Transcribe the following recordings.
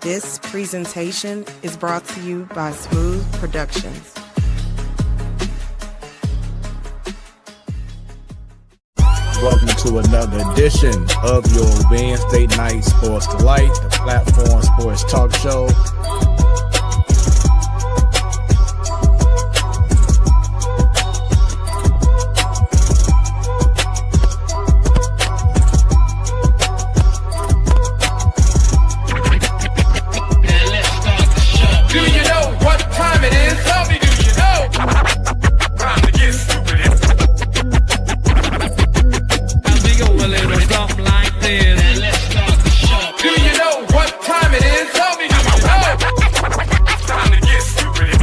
This presentation is brought to you by Smoooth Productions. Welcome to another edition of your Wednesday Night Sports Delight, the platform sports talk show. Do you know what time it is? Tell me, do you know? Time to get stupid. As we go a little something like this. Let's start the show. Do you know what time it is? Tell me, do you know? Time to get stupid.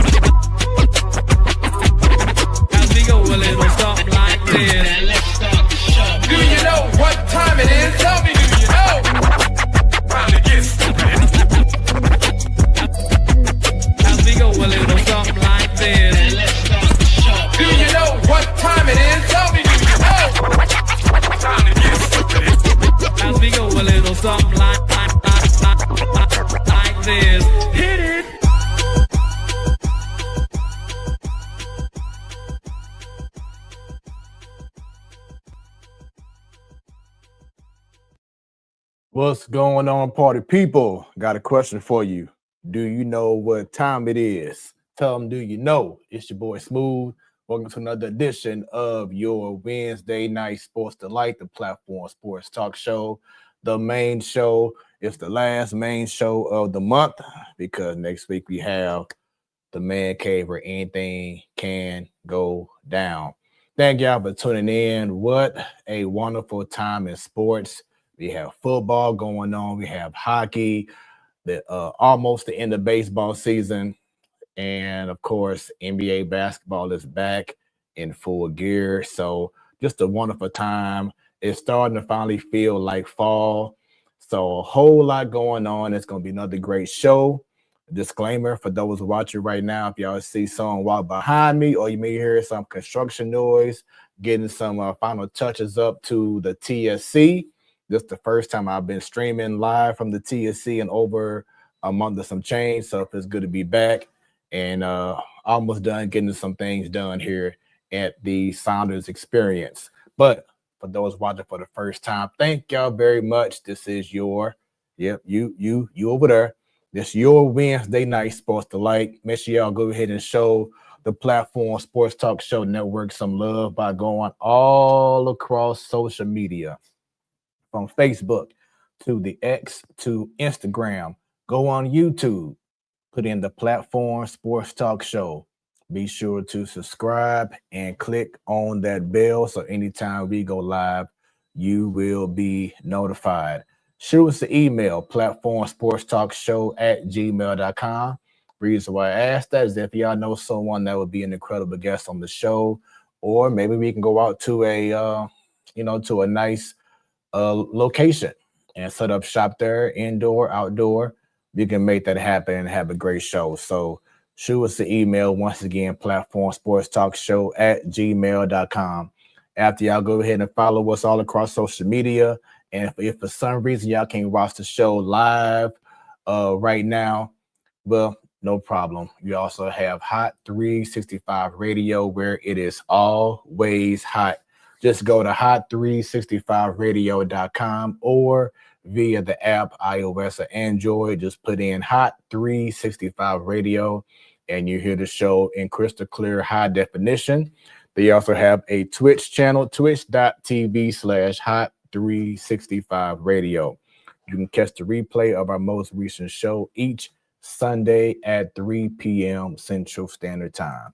As we go a little something like this. Let's start the show. Do you know what time it is? Tell me, do you know? Time to get stupid. As we go a little something like this. Let's start the show. Do you know what time it is? Tell me, do you know? Time to get stupid. As we go a little something like this. Hit it. What's going on, party people? Got a question for you. Do you know what time it is? Tell them, do you know? It's your boy Smooth. Welcome to another edition of your Wednesday Night Sports Delight, the platform sports talk show. The main show is the last main show of the month because next week we have the man cave where anything can go down. Thank y'all for tuning in. What a wonderful time in sports. We have football going on. We have hockey, almost the end of baseball season. And of course, NBA basketball is back in full gear. So just a wonderful time. It's starting to finally feel like fall. So a whole lot going on. It's going to be another great show. Disclaimer for those watching right now, if y'all see someone walk behind me or you may hear some construction noise, getting some final touches up to the TSC. This is the first time I've been streaming live from the TSC in over a month or some change. So it's good to be back and almost done getting some things done here at the Sounders Experience. But for those watching for the first time, thank y'all very much. This is your, you over there. This your Wednesday Night Sports Delight. Make sure y'all go ahead and show the platform Sports Talk Show Network some love by going all across social media. From Facebook to the X to Instagram. Go on YouTube. Put in the platform Sports Talk Show. Be sure to subscribe and click on that bell so anytime we go live, you will be notified. Shoot us an email, platformsportstalkshow@gmail.com. Reason why I asked that is if y'all know someone that would be an incredible guest on the show, or maybe we can go out to a nice location and set up shop there, indoor, outdoor. You can make that happen and have a great show. So shoot us an email once again, platformsportstalkshow@gmail.com. After y'all go ahead and follow us all across social media. And if for some reason y'all can't watch the show live right now, well, no problem. You also have Hot 365 Radio where it is always hot. Just go to hot365radio.com or via the app, iOS or Android. Just put in Hot 365 Radio and you hear the show in crystal clear high definition. They also have a Twitch channel, twitch.tv/Hot365 Radio. You can catch the replay of our most recent show each Sunday at 3 p.m. Central Standard Time.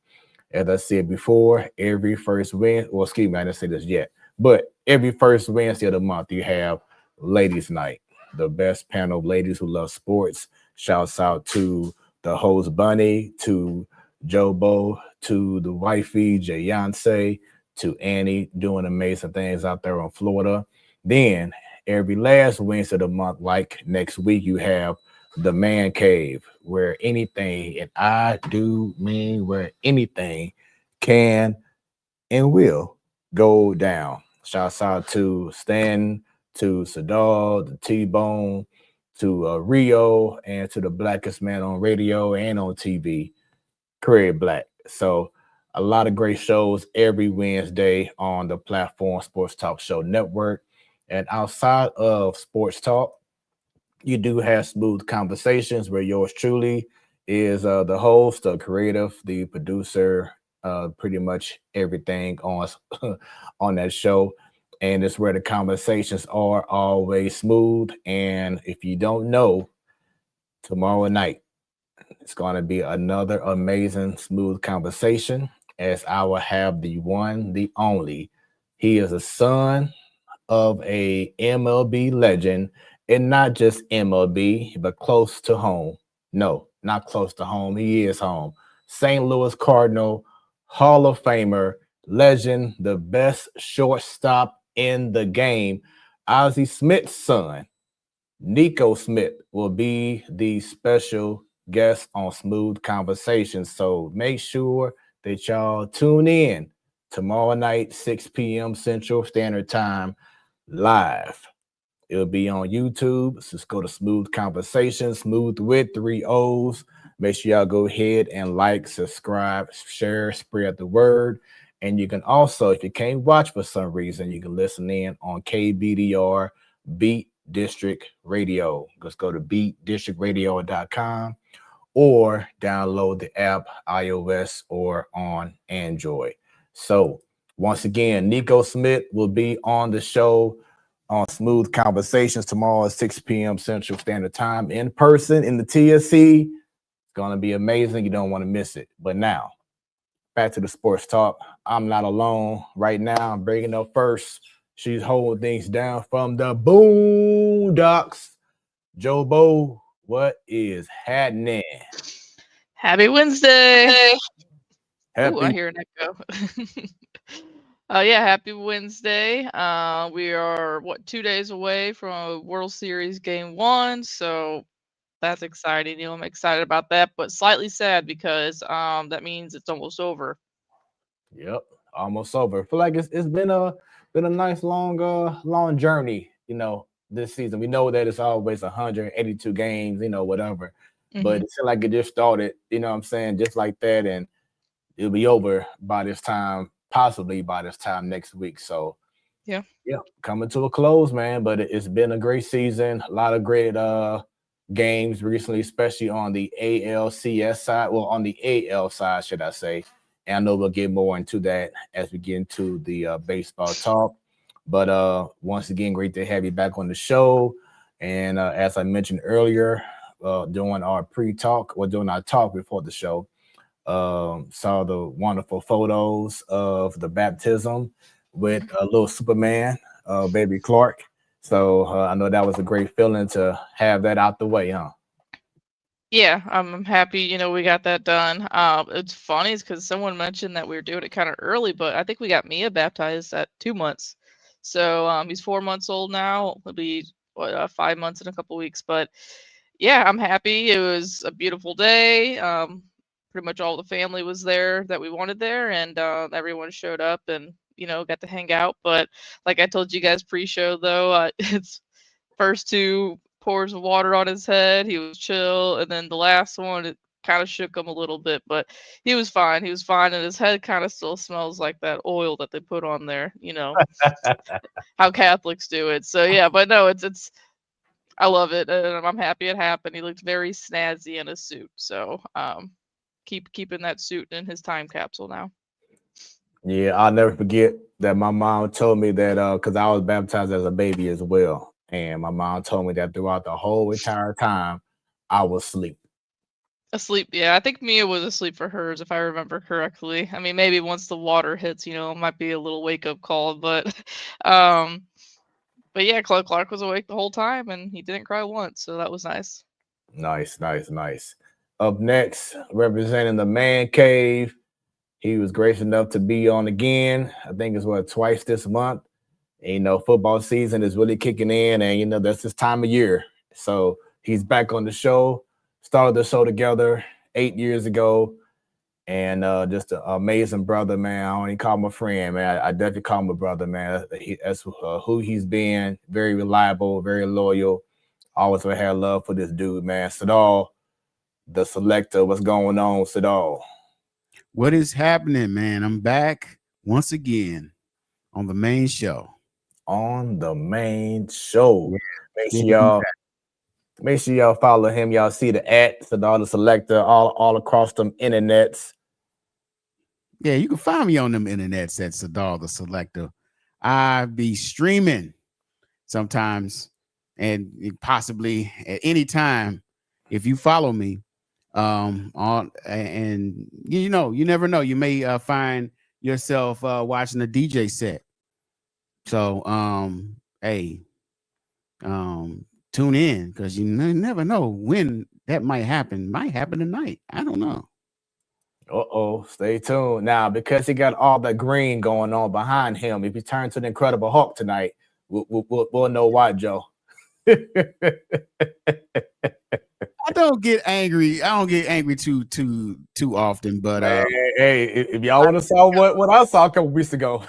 As I said before, every first Wednesday, well, excuse me, I didn't say this yet, but every first Wednesday of the month, you have Ladies Night, the best panel of ladies who love sports. Shouts out to the host Bunny, to Jobo, to the wifey, Jayance, to Annie, doing amazing things out there in Florida. Then every last Wednesday of the month, like next week, you have the Man Cave, where anything, and I do mean where anything can and will go down. Shouts out to Stan, to Sadal, to T-Bone, to Rio, and to the blackest man on radio and on TV, Craig Black. So a lot of great shows every Wednesday on the platform Sports Talk Show Network. And outside of Sports Talk, you do have Smooth Conversations, where yours truly is the host, the creative, the producer, pretty much everything on on that show. And it's where the conversations are always smooth. And if you don't know, tomorrow night it's going to be another amazing smooth conversation, as I will have the one, the only. He is a son of a MLB legend, and not just MLB, but close to home. No, not close to home. He is home. St. Louis Cardinal, Hall of Famer, legend, the best shortstop in the game. Ozzie Smith's son, Nico Smith, will be the special guest on Smooth Conversations. So make sure that y'all tune in tomorrow night, 6 p.m. Central Standard Time, live. It'll be on YouTube. So just go to Smooth Conversations, smooth with 3 O's. Make sure y'all go ahead and like, subscribe, share, spread the word. And you can also, if you can't watch for some reason, you can listen in on KBDR Beat District Radio. Just go to beatdistrictradio.com or download the app, iOS or on Android. So once again, Nico Smith will be on the show on Smooth Conversations tomorrow at 6 p.m. Central Standard Time in person in the TSC. It's going to be amazing. You don't want to miss it. But now, back to the sports talk. I'm not alone right now. I'm bringing up first. She's holding things down from the Boondocks. Jobo, what is happening? Happy Wednesday. Happy. Ooh, I hear an echo. Yeah, happy Wednesday. We are 2 days away from World Series Game 1, so that's exciting. I'm excited about that, but slightly sad because that means it's almost over. Yep, almost over. I feel like it's been a nice long journey, this season. We know that it's always 182 games, whatever. But it seemed like it just started, what I'm saying, just like that, and it'll be over by this time, possibly by this time next week. So yeah, coming to a close, man. But it's been a great season, a lot of great games recently, especially on the ALCS side. Well, on the AL side, should I say. And I know we'll get more into that as we get into the baseball talk. But once again, great to have you back on the show. And as I mentioned earlier, during our pre-talk or during our talk before the show, saw the wonderful photos of the baptism with little Superman, baby Clark. So I know that was a great feeling to have that out the way, huh? Yeah, I'm happy, we got that done. It's funny because someone mentioned that we were doing it kind of early, but I think we got Mia baptized at 2 months. So he's 4 months old now. He'll be 5 months in a couple weeks. But yeah, I'm happy. It was a beautiful day. Pretty much all the family was there that we wanted there, and everyone showed up and got to hang out. But like I told you guys pre-show, though, it's first 2 pours of water on his head. He was chill, and then the last one, it kind of shook him a little bit, but he was fine. He was fine, and his head kind of still smells like that oil that they put on there. How Catholics do it. So yeah, but no, it's. I love it, and I'm happy it happened. He looked very snazzy in a suit, so keeping that suit in his time capsule now. Yeah, I'll never forget that my mom told me that because I was baptized as a baby as well. And my mom told me that throughout the whole entire time, I was asleep. Asleep, yeah. I think Mia was asleep for hers, if I remember correctly. I mean, maybe once the water hits, it might be a little wake-up call, but yeah, Clark was awake the whole time, and he didn't cry once, so that was nice. Nice. Up next, representing the man cave, he was gracious enough to be on again. I think it's twice this month. And, football season is really kicking in, and that's this time of year. So he's back on the show. Started the show together 8 years ago, and just an amazing brother, man. I don't even call him a friend, man. I definitely call him a brother, man. That's who he's been. Very reliable, very loyal. Always have had love for this dude, man. Sadal, the selector, what's going on, Sadal? What is happening, man? I'm back once again on the main show. On the main show. Yeah, Make good sure to be y'all back. make sure y'all follow him. Y'all see the Sadal the selector all across them internets. Yeah, you can find me on them internets at Sadal the Selector. I be streaming sometimes and possibly at any time if you follow me on and you know, you never know, you may find yourself watching a DJ set. So hey, tune in because you never know when that might happen. Might happen tonight. I don't know. Stay tuned. Now, because he got all the green going on behind him, if he turns to the Incredible Hulk tonight, we'll know why, Joe. I don't get angry. I don't get angry too often, but hey, if y'all want to saw what I saw a couple weeks ago.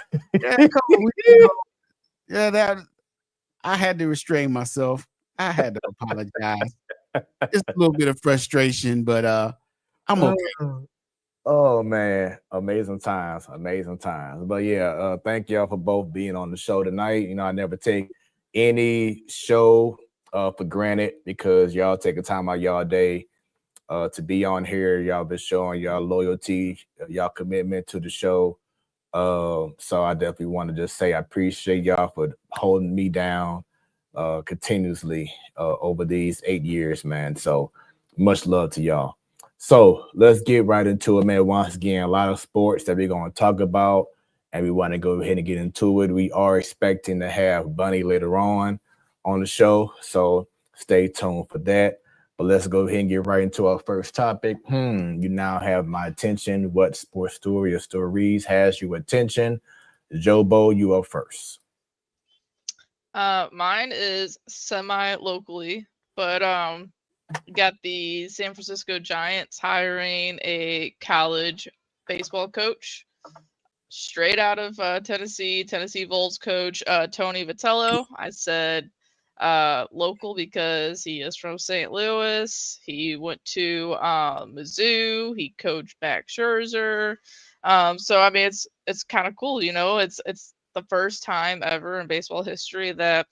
Yeah, that I had to restrain myself. I had to apologize. Just a little bit of frustration, but I'm okay. Oh man, amazing times. But yeah, thank y'all for both being on the show tonight. You know, I never take any show for granted because y'all take a time out y'all day to be on here. Y'all been showing y'all loyalty, y'all commitment to the show. So I definitely want to just say I appreciate y'all for holding me down continuously over these 8 years, man. So much love to y'all. So let's get right into it, man. Once again, a lot of sports that we're going to talk about, and we want to go ahead and get into it. We are expecting to have Bunny later on the show, so stay tuned for that. But let's go ahead and get right into our first topic. You now have my attention. What sports story or stories has your attention? Jobo, you up first. Mine is semi-locally, but got the San Francisco Giants hiring a college baseball coach straight out of Tennessee Vols coach Tony Vitello. I said local because he is from St. Louis. He went to Mizzou. He coached Max Scherzer. So I mean, it's kind of cool, you know. It's the first time ever in baseball history that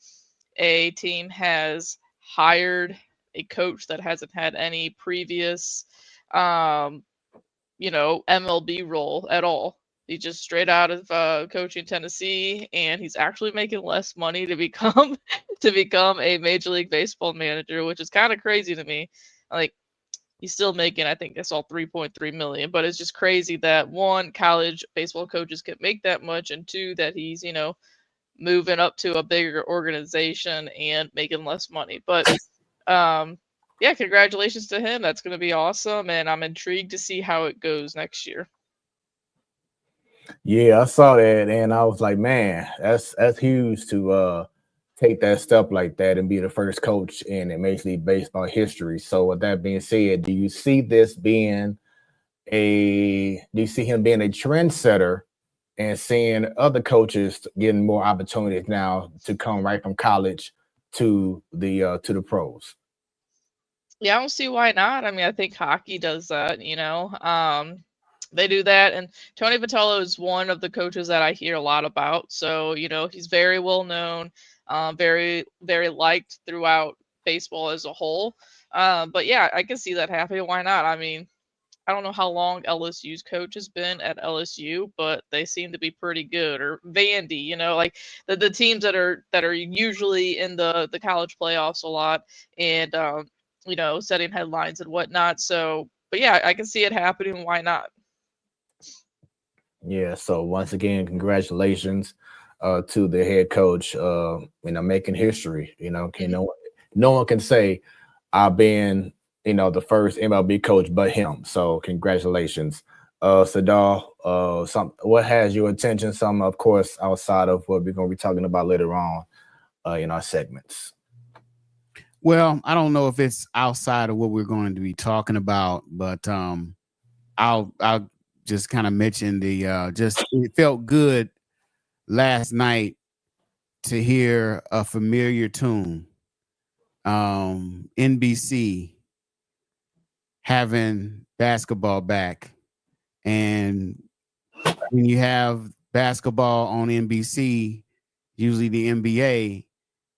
a team has hired a coach that hasn't had any previous, you know, MLB role at all. He's just straight out of coaching Tennessee, and he's actually making less money to become to become a Major League Baseball manager, which is kind of crazy to me. Like, he's still making, I think I saw 3.3 million, but it's just crazy that one, college baseball coaches can make that much, and two, that he's, you know, moving up to a bigger organization and making less money. But yeah, congratulations to him. That's going to be awesome, and I'm intrigued to see how it goes next year. Yeah, I saw that, and I was like, man, that's huge to take that step like that and be the first coach in Major League Baseball history. So, with that being said, do you see him being a trendsetter and seeing other coaches getting more opportunities now to come right from college to the pros? Yeah, I don't see why not. I mean, I think hockey does that, you know. They do that, and Tony Vitello is one of the coaches that I hear a lot about. So, you know, he's very well known, very, very liked throughout baseball as a whole. But yeah, I can see that happening. Why not? I mean, I don't know how long LSU's coach has been at LSU, but they seem to be pretty good. Or Vandy, you know, like the teams that are usually in the college playoffs a lot, and you know, setting headlines and whatnot. So, but yeah, I can see it happening. Why not? Yeah. So once again, congratulations to the head coach. Making history. You know, no one can say I've been the first MLB coach but him. So congratulations, Sadal. What has your attention? Some, of course, outside of what we're going to be talking about later on in our segments. Well, I don't know if it's outside of what we're going to be talking about, but I'll just kind of mention it felt good last night to hear a familiar tune NBC having basketball back, and when you have basketball on NBC, usually the NBA,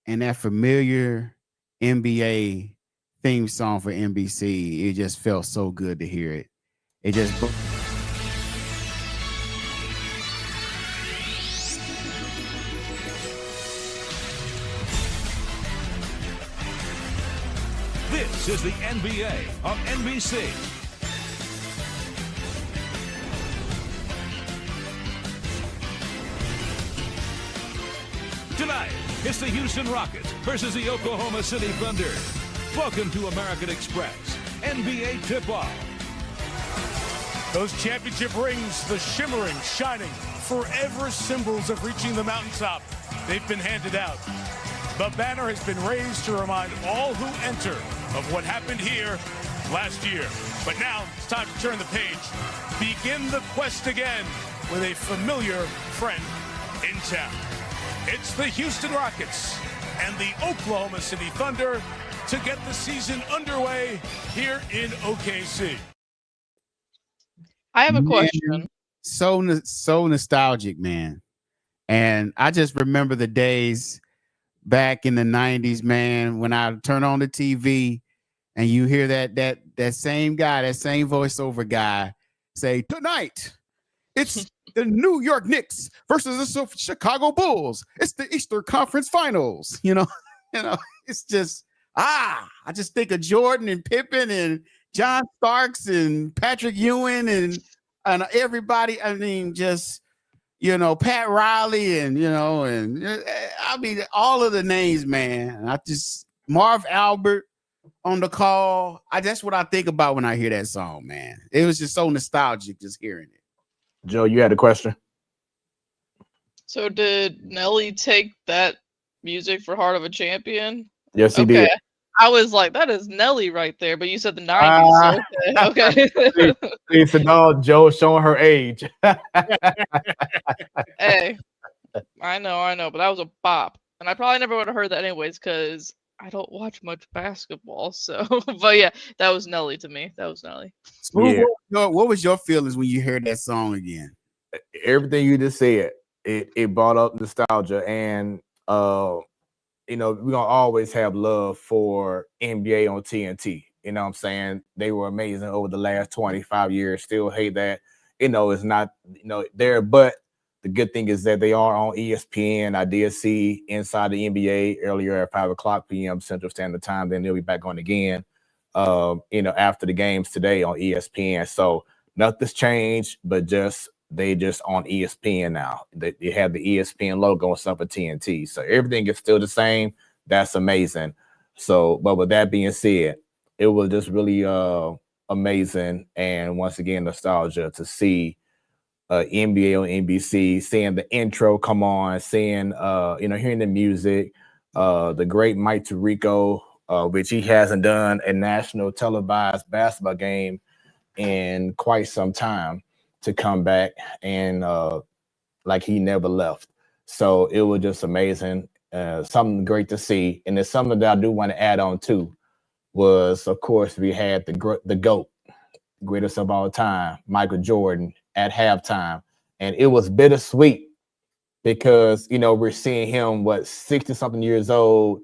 and that familiar NBA theme song for NBC, it just felt so good to hear it. It just This is the NBA on NBC. Tonight, it's the Houston Rockets versus the Oklahoma City Thunder. Welcome to American Express NBA Tip-Off. Those championship rings, the shimmering, shining, forever symbols of reaching the mountaintop, they've been handed out. The banner has been raised to remind all who enter of what happened here last year. But now it's time to turn the page. Begin the quest again with a familiar friend in town. It's the Houston Rockets and the Oklahoma City Thunder to get the season underway here in OKC. I have a question. So nostalgic, man. And I just remember the days back in the 90s, man, when I turn on the TV and you hear that same guy, that same voiceover guy say, tonight, it's the New York Knicks versus the Chicago Bulls. It's the Eastern Conference Finals. You know, it's just, I just think of Jordan and Pippen and John Starks and Patrick Ewing and everybody. I mean, just, Pat Riley and, I mean, all of the names, man. Marv Albert on the call. That's what I think about when I hear that song, man. It was just so nostalgic just hearing it. Joe, you had a question? So did Nelly take that music for Heart of a Champion? Yes, he did. I was like, that is Nelly right there, but you said the 90s. So okay. It's a dog, Joe, showing her age. Hey, I know, but that was a bop. And I probably never would have heard that anyways, because I don't watch much basketball. So, but yeah, that was Nelly to me. That was Nelly. Smoooth, what was your feelings when you heard that song again? Everything you just said, it brought up nostalgia, and we're gonna always have love for NBA on TNT. You know what I'm saying? They were amazing over the last 25 years. Still hate that. It's not, there, but the good thing is that they are on ESPN. I did see Inside the NBA earlier at 5:00 p.m. Central Standard Time. Then they'll be back on again, after the games today on ESPN. So nothing's changed, but they just on ESPN now. They have the ESPN logo and stuff for TNT. So everything is still the same. That's amazing. So, but with that being said, it was just really amazing. And once again, nostalgia to see NBA on NBC, seeing the intro come on, seeing, hearing the music, the great Mike Tirico, which he hasn't done a national televised basketball game in quite some time, to come back and like he never left. So it was just amazing. Something great to see. And there's something that I do want to add on to was, of course, we had the GOAT, greatest of all time, Michael Jordan, at halftime. And it was bittersweet because, we're seeing him, 60-something years old,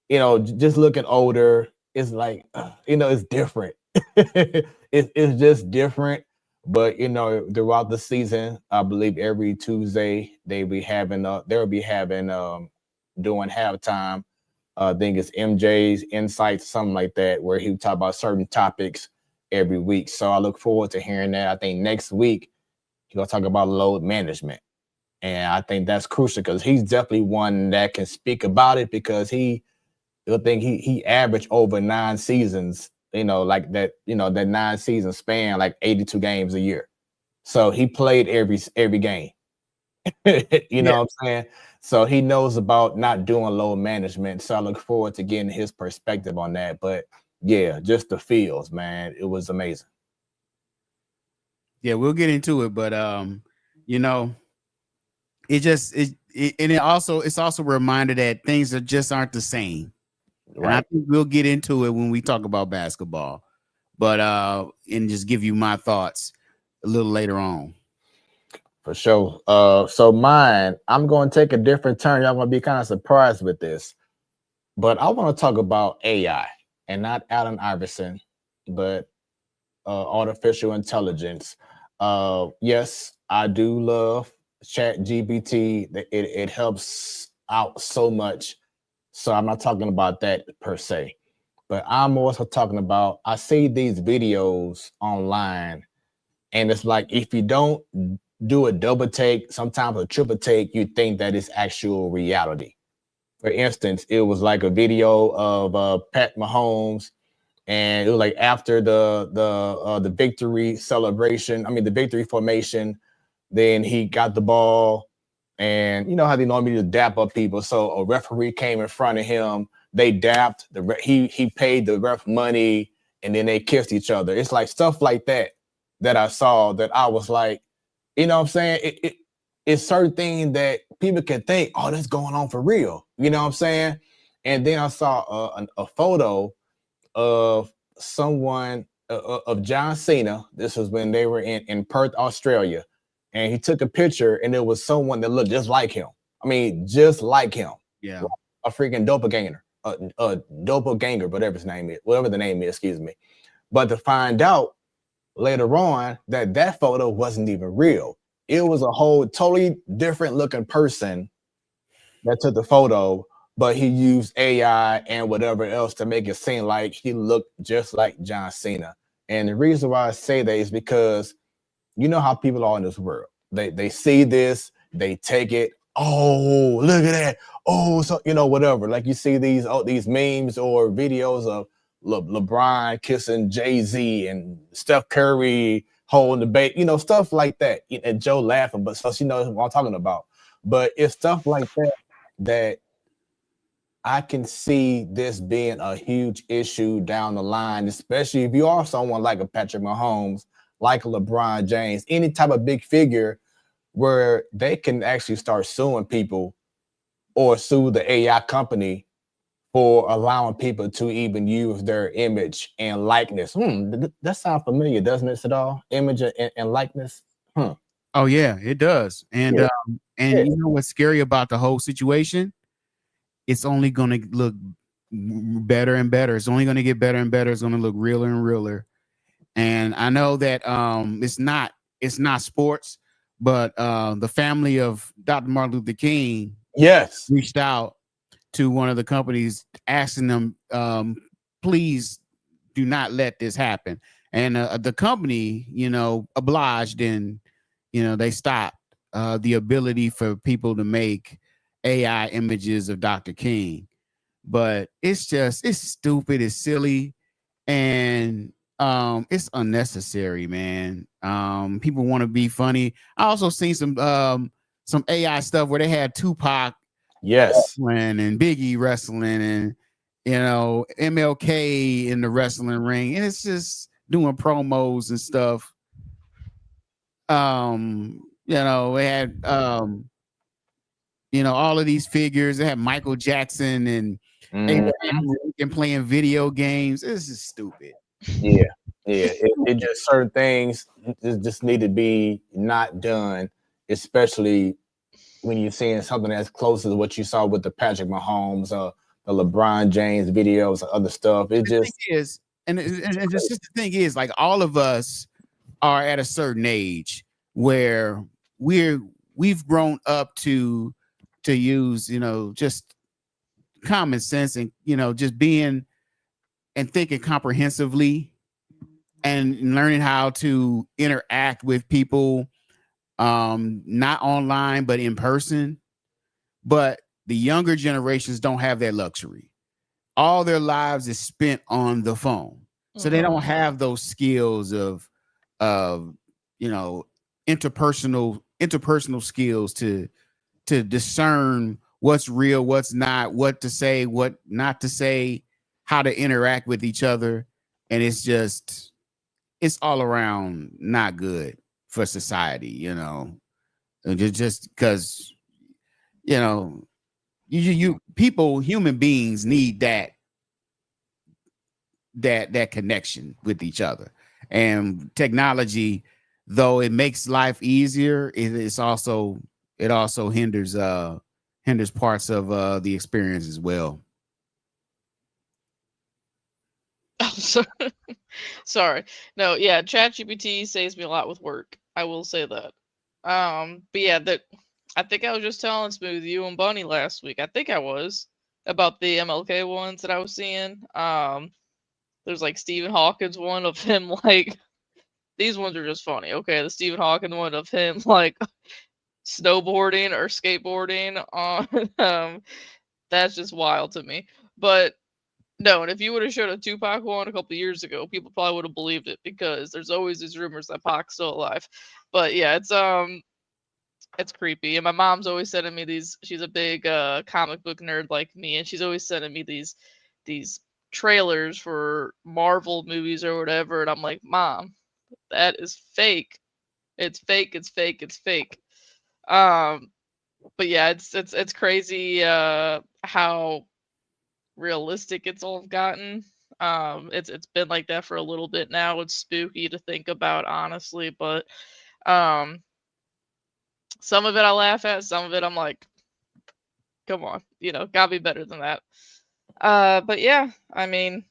just looking older. It's like, it's different. It's just different. But throughout the season, I believe every Tuesday they'll be having during halftime. I think it's MJ's Insights, something like that, where he would talk about certain topics every week. So I look forward to hearing that. I think next week he's gonna talk about load management, and I think that's crucial because he's definitely one that can speak about it because he averaged over 9 seasons. Like that, that 9-season span, like 82 games a year. So he played every game. Know what I'm saying? So he knows about not doing load management. So I look forward to getting his perspective on that. But yeah, just the feels, man. It was amazing. Yeah, we'll get into it, but it's also a reminder that things just aren't the same. And I Right. think we'll get into it when we talk about basketball. But and just give you my thoughts a little later on. For sure. So mine, I'm going to take a different turn. Y'all going to be kind of surprised with this, but I want to talk about AI and not Allen Iverson, but artificial intelligence. Yes, I do love Chat GPT. It helps out so much. So I'm not talking about that per se, but I'm also talking about I see these videos online, and it's like if you don't do a double take, sometimes a triple take, you think that it's actual reality. For instance, it was like a video of Pat Mahomes, and it was like after the victory celebration. I mean, the victory formation. Then he got the ball, and you know how they normally do dap up people. So a referee came in front of him. They dapped he paid the ref money, and then they kissed each other. It's like stuff like that that I saw that I was like, you know what I'm saying? It's certain things that people can think, oh, that's going on for real. You know what I'm saying? And then I saw a photo of someone of John Cena. This was when they were in Perth, Australia, and he took a picture, and it was someone that looked just like him. I mean, just like him. Yeah, a freaking doppelganger, a doppelganger, whatever the name is. Excuse me. But to find out later on that photo wasn't even real. It was a whole totally different looking person that took the photo, but he used AI and whatever else to make it seem like he looked just like John Cena. And the reason why I say that is because you know how people are in this world. They see this, they take it. Oh, look at that. Oh, so you know, whatever. Like you see these memes or videos of LeBron kissing Jay-Z and Steph Curry holding the bait, you know, stuff like that. And Joe laughing, but so she knows what I'm talking about. But it's stuff like that I can see this being a huge issue down the line, especially if you are someone like a Patrick Mahomes, like a LeBron James, any type of big figure where they can actually start suing people or sue the AI company for allowing people to even use their image and likeness. That sounds familiar, doesn't it, at all? Image and likeness. Oh yeah, it does. And Yeah. you know what's scary about the whole situation? It's only going to look better and better. It's only going to get better and better. It's going to look realer and realer. And I know that it's not sports, but the family of Dr. Martin Luther King Yes. reached out to one of the companies asking them, please do not let this happen. And the company, you know, obliged, and you know, they stopped the ability for people to make AI images of Dr. King. But it's stupid, it's silly, and it's unnecessary, man. People want to be funny. I also seen some AI stuff where they had Tupac Yes. wrestling and Biggie wrestling, and you know, MLK in the wrestling ring, and it's just doing promos and stuff. You know, they had you know, all of these figures. They had Michael Jackson and Abraham Lincoln playing video games. This is stupid. Yeah. It just certain things just need to be not done, especially when you're seeing something as close as what you saw with the Patrick Mahomes, the LeBron James videos, other stuff. It just is, and just the thing is, like, all of us are at a certain age where we've grown up to use, you know, just common sense, and you know, just being and thinking comprehensively and learning how to interact with people, not online but in person. But the younger generations don't have that luxury. All their lives is spent on the phone, so they don't have those skills of you know, interpersonal skills to discern what's real, what's not, what to say, what not to say, how to interact with each other. And it's all around not good for society, you know. And just because, you know, you people, human beings need that that connection with each other. And technology, though it makes life easier, it also hinders parts of the experience as well. Oh, sorry. No, yeah, ChatGPT saves me a lot with work. I will say that. But yeah, I think I was just telling Smooth, you and Bunny last week. I think I was about the MLK ones that I was seeing. There's like Stephen Hawkins one of him like these ones are just funny. Okay, the Stephen Hawking one of him like snowboarding or skateboarding on that's just wild to me. But no, and if you would have showed a Tupac one a couple of years ago, people probably would have believed it because there's always these rumors that Pac's still alive. But yeah, it's creepy. And my mom's always sending me these. She's a big comic book nerd like me, and she's always sending me these trailers for Marvel movies or whatever. And I'm like, Mom, that is fake. It's fake. It's fake. It's fake. But yeah, it's crazy how realistic it's all gotten. It's been like that for a little bit now. It's spooky to think about, honestly, but some of it I laugh at, some of it I'm like, come on, gotta be better than that. But yeah, I mean,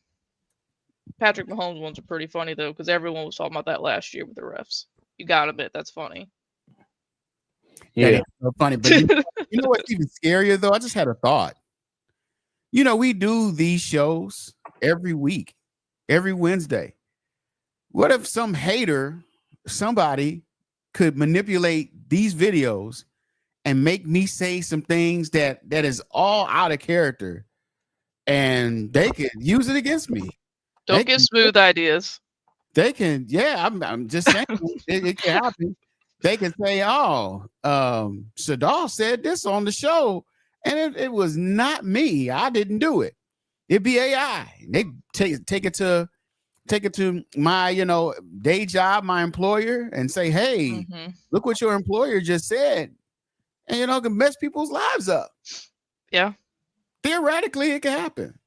Patrick Mahomes ones are pretty funny though, because everyone was talking about that last year with the refs. You gotta admit that's funny. Yeah, that is so funny. But you know what's even scarier though? I just had a thought. We do these shows every week, every Wednesday. What if some hater, somebody could manipulate these videos and make me say some things that is all out of character, and they could use it against me? Don't get Smooth ideas. They can, yeah. I'm just saying it can happen. They can say, "Oh, Sadal said this on the show, and it was not me. I didn't do it. It'd be AI." They take it to my day job, my employer, and say, "Hey, look what your employer just said," and can mess people's lives up. Yeah, theoretically, it can happen.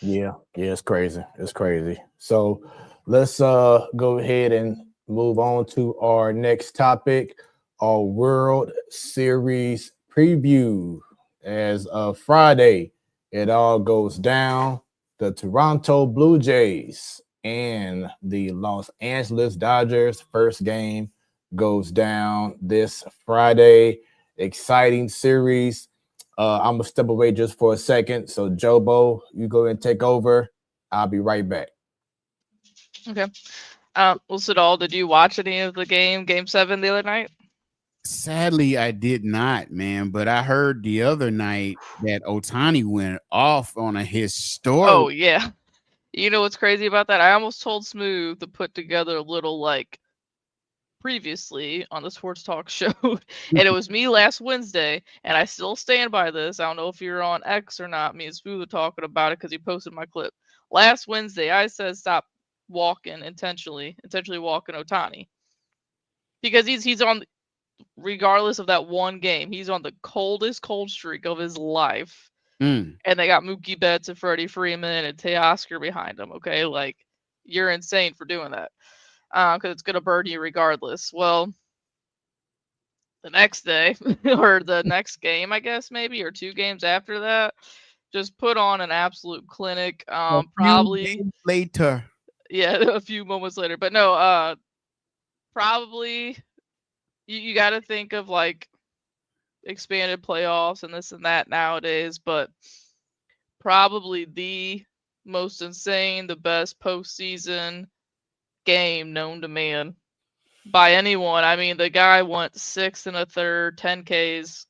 Yeah, it's crazy. It's crazy. So let's go ahead and move on to our next topic, our World Series preview. As of Friday, it all goes down. The Toronto Blue Jays and the Los Angeles Dodgers first game goes down this Friday. Exciting series. I'm gonna step away just for a second. So Jobo, you go and take over. I'll be right back. Okay. Well, Sadal, did you watch any of the game 7 the other night? Sadly, I did not, man. But I heard the other night that Ohtani went off on a historic. Oh yeah. You know what's crazy about that? I almost told Smooth to put together a little previously on the Sports Talk show, and it was me last Wednesday, and I still stand by this. I don't know if you're on X or not. Me and Smooth were talking about it because he posted my clip last Wednesday. I said stop walking intentionally walking Ohtani because he's on, regardless of that one game, he's on the coldest cold streak of his life. And they got Mookie Betts and Freddie Freeman and Teoscar behind him. Okay, you're insane for doing that. Because it's going to burn you regardless. Well, the next day, or the next game, I guess, maybe, or 2 games after that, just put on an absolute clinic. Probably later. Yeah, a few moments later. But no, probably you got to think of expanded playoffs and this and that nowadays, but probably the most insane, the best postseason game known to man by anyone. I mean, the guy went 6 1/3, 10 Ks,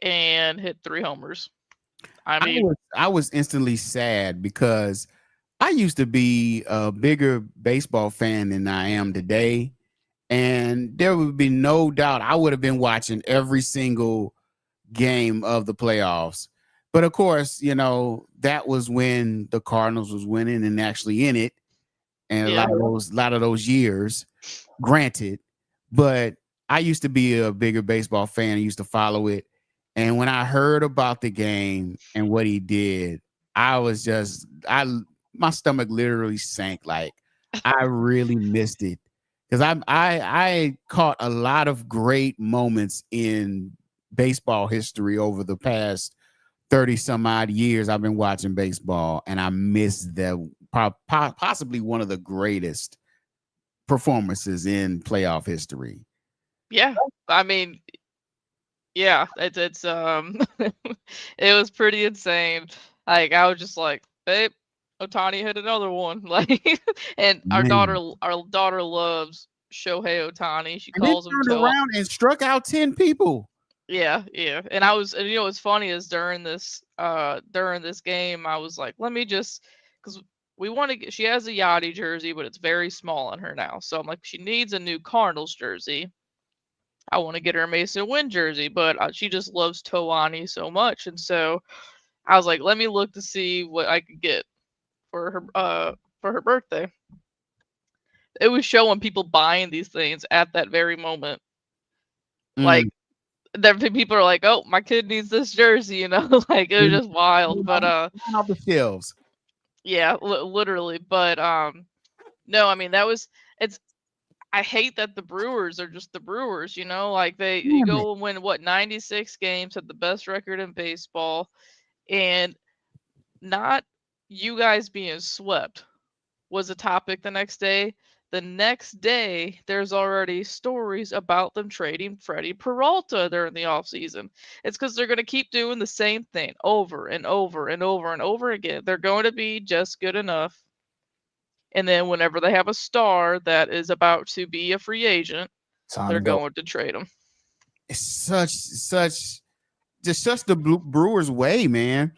and hit 3 homers. I was instantly sad because I used to be a bigger baseball fan than I am today, and there would be no doubt I would have been watching every single game of the playoffs. But of course, that was when the Cardinals was winning and actually in it. And a lot of those years, granted, but I used to be a bigger baseball fan. I used to follow it, and when I heard about the game and what he did, my stomach literally sank. Like I really missed it because I caught a lot of great moments in baseball history over the past 30 some odd years I've been watching baseball, and I missed the possibly one of the greatest performances in playoff history. Yeah, I mean, yeah, it's it was pretty insane. Like I was just like, babe, Otani hit another one. Like, and our Man. daughter loves Shohei Otani. She And then calls him turned around and struck out 10 people. Yeah, yeah. And you know what's funny is during this game, I was like, let me just, because we want to get, she has a Yachty jersey, but it's very small on her now. So I'm like, she needs a new Cardinals jersey. I want to get her a Mason Wynn jersey, but she just loves Tawani so much, and so I was like, let me look to see what I could get for her birthday. It was showing people buying these things at that very moment. Like people are like, oh, my kid needs this jersey, you know, like it was just wild. But off the shelves. Yeah, literally. But no, I mean it's. I hate that the Brewers are just the Brewers, you know, like you go and win what 96 games, had the best record in baseball, and not you guys being swept was a topic the next day. The next day, there's already stories about them trading Freddie Peralta during the offseason. It's because they're going to keep doing the same thing over and over and over and over again. They're going to be just good enough. And then whenever they have a star that is about to be a free agent, they're going to trade them. It's such the Brewers way, man.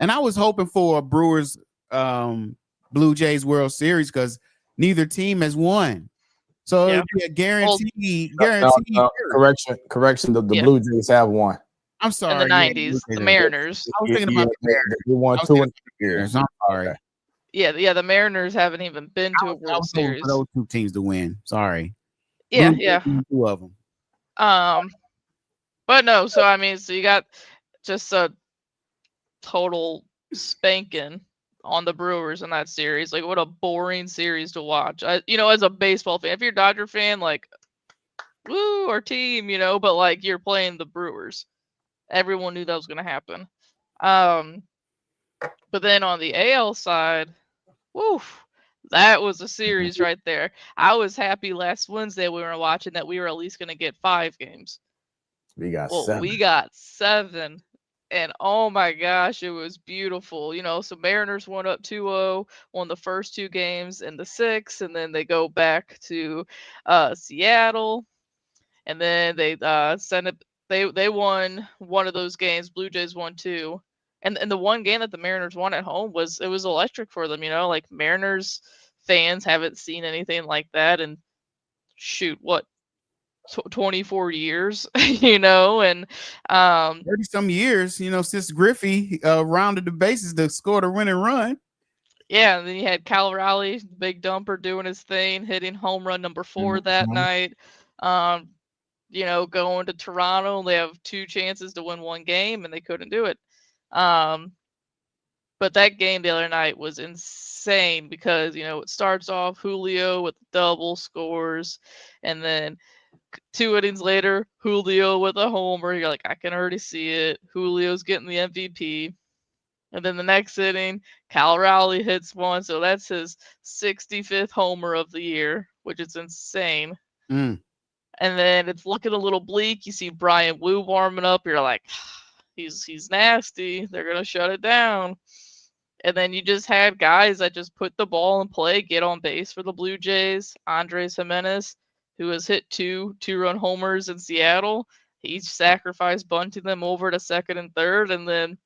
And I was hoping for a Brewers Blue Jays World Series because neither team has won. So it'd be a guarantee. Correction. The Blue Jays have won. I'm sorry. In the 90s, the Mariners. I was thinking about the Mariners. They won 2 years. I'm sorry. Yeah, the Mariners haven't even been to a World Series. For those two teams to win. Sorry. Yeah. Two of them. But no, so I mean, so you got just a total spanking on the Brewers in that series. Like, what a boring series to watch. You know, as a baseball fan, if you're a Dodger fan, like, woo, our team, you know, but like you're playing the Brewers. Everyone knew that was going to happen. But then on the AL side, woof, that was a series right there. I was happy last Wednesday we were watching that we were at least going to get 5 games. We got 7. We got 7. And oh my gosh, it was beautiful. You know, so Mariners won up 2-0, won the first 2 games in the 6th, and then they go back to Seattle. And then they sent it. They won one of those games. Blue Jays won 2. And the one game that the Mariners won at home was electric for them, you know, like Mariners fans haven't seen anything like that in 24 years, you know, and 30 some years, you know, since Griffey rounded the bases to score the winning run. Yeah, and then you had Cal Raleigh, big dumper, doing his thing, hitting home run number 4 that night. You know, going to Toronto, they have 2 chances to win 1 game, and they couldn't do it. But that game the other night was insane because, you know, it starts off Julio with double scores, and then 2 innings later, Julio with a homer. You're like, I can already see it. Julio's getting the MVP. And then the next inning, Cal Raleigh hits one. So that's his 65th homer of the year, which is insane. And then it's looking a little bleak. You see Brian Wu warming up. You're like, he's nasty. They're going to shut it down. And then you just had guys that just put the ball in play, get on base for the Blue Jays. Andres Jimenez, who has hit 2 two-run homers in Seattle. He sacrificed bunting them over to second and third. And then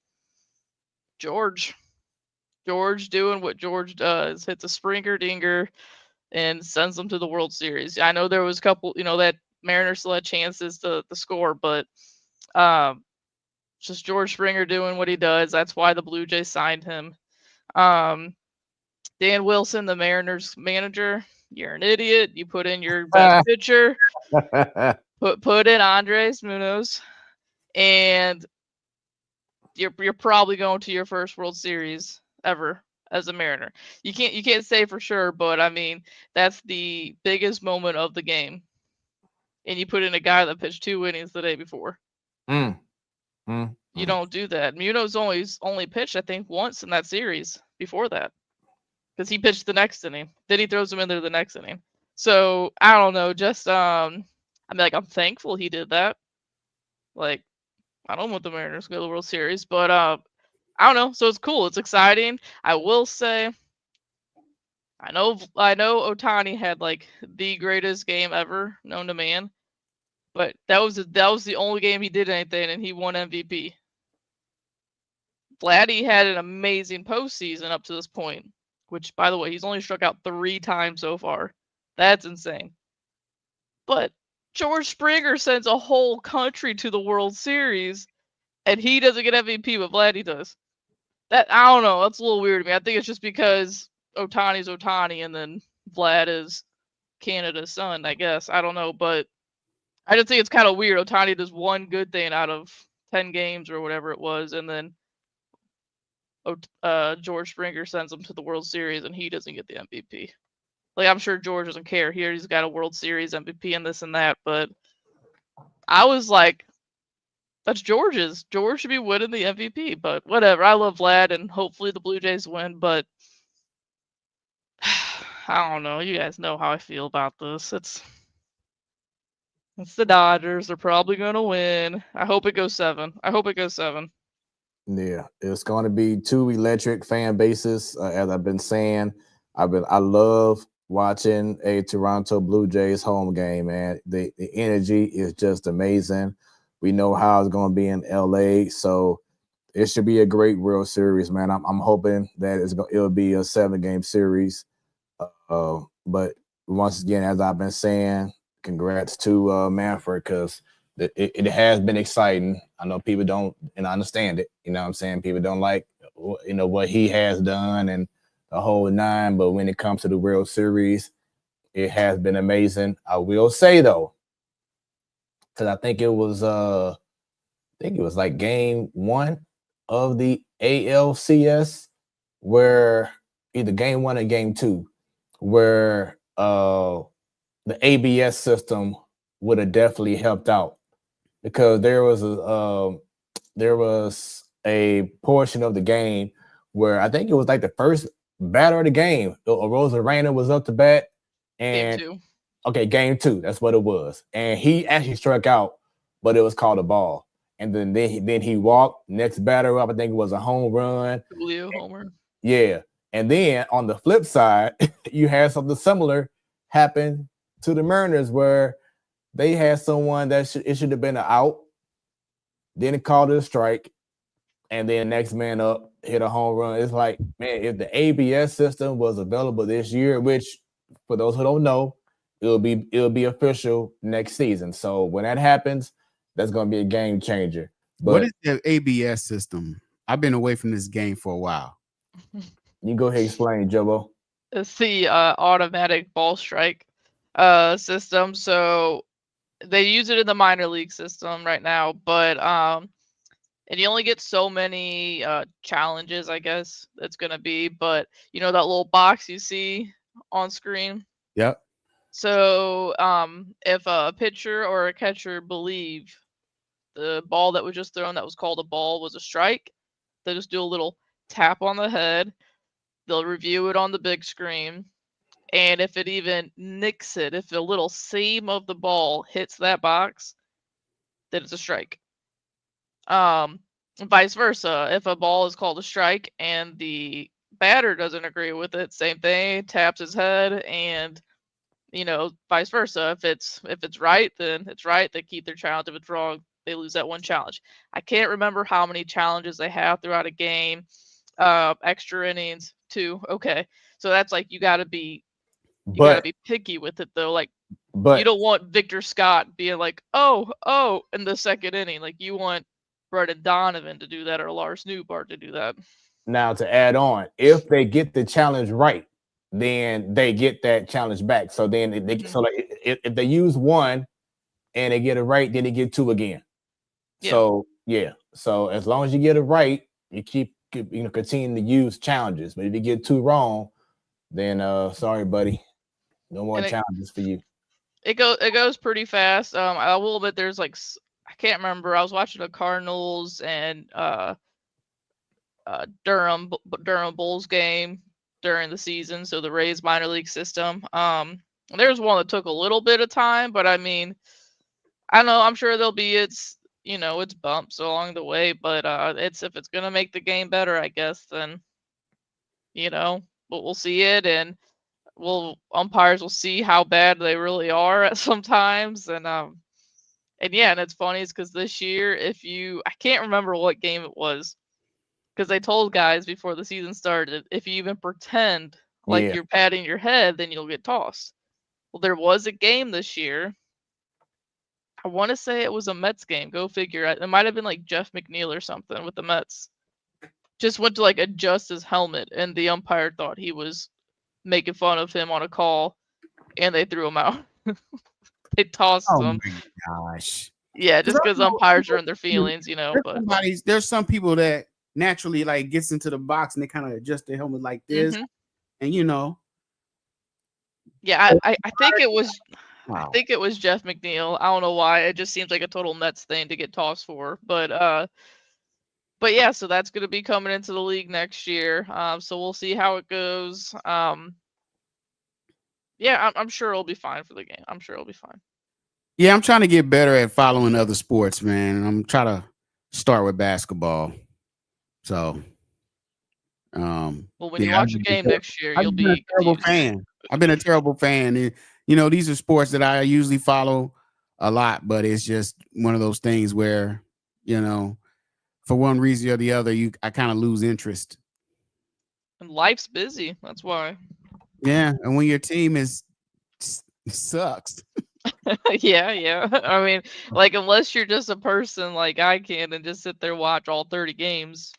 George doing what George does, hits a Springer dinger and sends them to the World Series. I know there was a couple, you know, that Mariners still had chances to score, but just George Springer doing what he does. That's why the Blue Jays signed him. Dan Wilson, the Mariners manager, you're an idiot. You put in your best pitcher, put in Andres Munoz, and you're probably going to your first World Series ever as a Mariner. You can't say for sure, but I mean that's the biggest moment of the game. And you put in a guy that pitched 2 innings the day before. You don't do that. Munoz only pitched, I think, once in that series before that, because he pitched the next inning. Then he throws him in there the next inning. So I don't know. Just I mean, like, I'm thankful he did that. Like, I don't want the Mariners to go to the World Series, but I don't know. So it's cool. It's exciting. I will say, I know Ohtani had like the greatest game ever known to man, but that was the only game he did anything, and he won MVP. Vladdy had an amazing postseason up to this point, which, by the way, he's only struck out 3 times so far. That's insane. But George Springer sends a whole country to the World Series, and he doesn't get MVP, but Vladdy does. That, I don't know. That's a little weird to me. I think it's just because Ohtani's Ohtani, and then Vlad is Canada's son, I guess. I don't know, but I just think it's kind of weird. Ohtani does one good thing out of 10 games or whatever it was, and then George Springer sends him to the World Series, and he doesn't get the MVP. Like, I'm sure George doesn't care. He's got a World Series MVP and this and that, but I was like, that's George's. George should be winning the MVP, but whatever. I love Vlad, and hopefully the Blue Jays win, but I don't know. You guys know how I feel about this. It's the Dodgers. They're probably going to win. I hope it goes 7. Yeah, it's going to be 2 electric fan bases, as I've been saying. I love watching a Toronto Blue Jays home game, man. The energy is just amazing. We know how it's going to be in LA, so it should be a great World Series, man. I'm hoping that it'll be a 7-game series. But once again, as I've been saying, congrats to Manfred, because it has been exciting. I know people don't, and I understand it. You know what I'm saying? People don't like, what he has done and the whole 9. But when it comes to the World Series, it has been amazing. I will say, though, because I think it was like game 1 of the ALCS, where either game 1 or game 2, where the ABS system would have definitely helped out, because there was a portion of the game where I think it was like the first batter of the game. Rosarena was up to bat, and game 2, that's what it was. And he actually struck out, but it was called a ball. And then he walked. Next batter up, I think it was a home run. Julio homer. Yeah. And then on the flip side, you had something similar happen to the Mariners, where they had someone that it should have been an out. Then it called it a strike. And then next man up hit a home run. It's like, man, if the ABS system was available this year, which for those who don't know, it'll be official next season. So when that happens, that's going to be a game changer. But what is the ABS system? I've been away from this game for a while. You go ahead and explain, Jobo. It's the automatic ball strike system. So they use it in the minor league system right now, but and you only get so many challenges, I guess it's gonna be. But that little box you see on screen. Yep. So if a pitcher or a catcher believe the ball that was just thrown that was called a ball was a strike, they just do a little tap on the head. They'll review it on the big screen. And if it even nicks it, if a little seam of the ball hits that box, then it's a strike. Vice versa. If a ball is called a strike and the batter doesn't agree with it, same thing, taps his head, and vice versa. If it's right, then it's right. They keep their challenge. If it's wrong, they lose that one challenge. I can't remember how many challenges they have throughout a game. Extra innings, 2. Okay. So that's like you gotta be picky with it though. Like, but you don't want Victor Scott being like, oh, in the second inning. Like, you want Brendan Donovan to do that, or Lars Newbart to do that. Now, to add on, if they get the challenge right, then they get that challenge back. So then if they use 1 and they get it right, then they get 2 again. Yeah. So yeah. So as long as you get it right, you continue to use challenges. But if you get too wrong, then sorry, buddy, no more And challenges for you. it goes pretty fast. I will admit there's like I can't remember. I was watching the Cardinals and Durham Bulls game during the season, so the Rays minor league system. There's one that took a little bit of time, but I mean, I don't know. I'm sure there'll be it's bumps along the way, but it's if it's gonna make the game better, I guess, then we'll see it, and umpires will see how bad they really are at sometimes, and yeah, and it's funny is because this year, I can't remember what game it was, because they told guys before the season started, if you even pretend like Yeah. you're patting your head, then you'll get tossed. Well, there was a game this year. I want to say it was a Mets game. Go figure. It might have been like Jeff McNeil or something with the Mets. Just went to like adjust his helmet, and the umpire thought he was making fun of him on a call, and they threw him out. They tossed him. Oh my gosh. Yeah, just because umpires are in their feelings, But There's some people that naturally like gets into the box and they kind of adjust their helmet like this, and yeah, I think it was. Wow. I think it was Jeff McNeil. I don't know why. It just seems like a total Mets thing to get tossed for. But yeah, so that's going to be coming into the league next year. So we'll see how it goes. Yeah, I'm sure it'll be fine for the game. I'm sure it'll be fine. Yeah, I'm trying to get better at following other sports, man. I'm trying to start with basketball. So, well, when you watch a game next year, you'll be a terrible fan. I've been a terrible fan. And, these are sports that I usually follow a lot, but it's just one of those things where, for one reason or the other, I kind of lose interest. And life's busy. That's why. Yeah, and when your team sucks. Yeah. I mean, like, unless you're just a person like I can and just sit there watch all 30 games.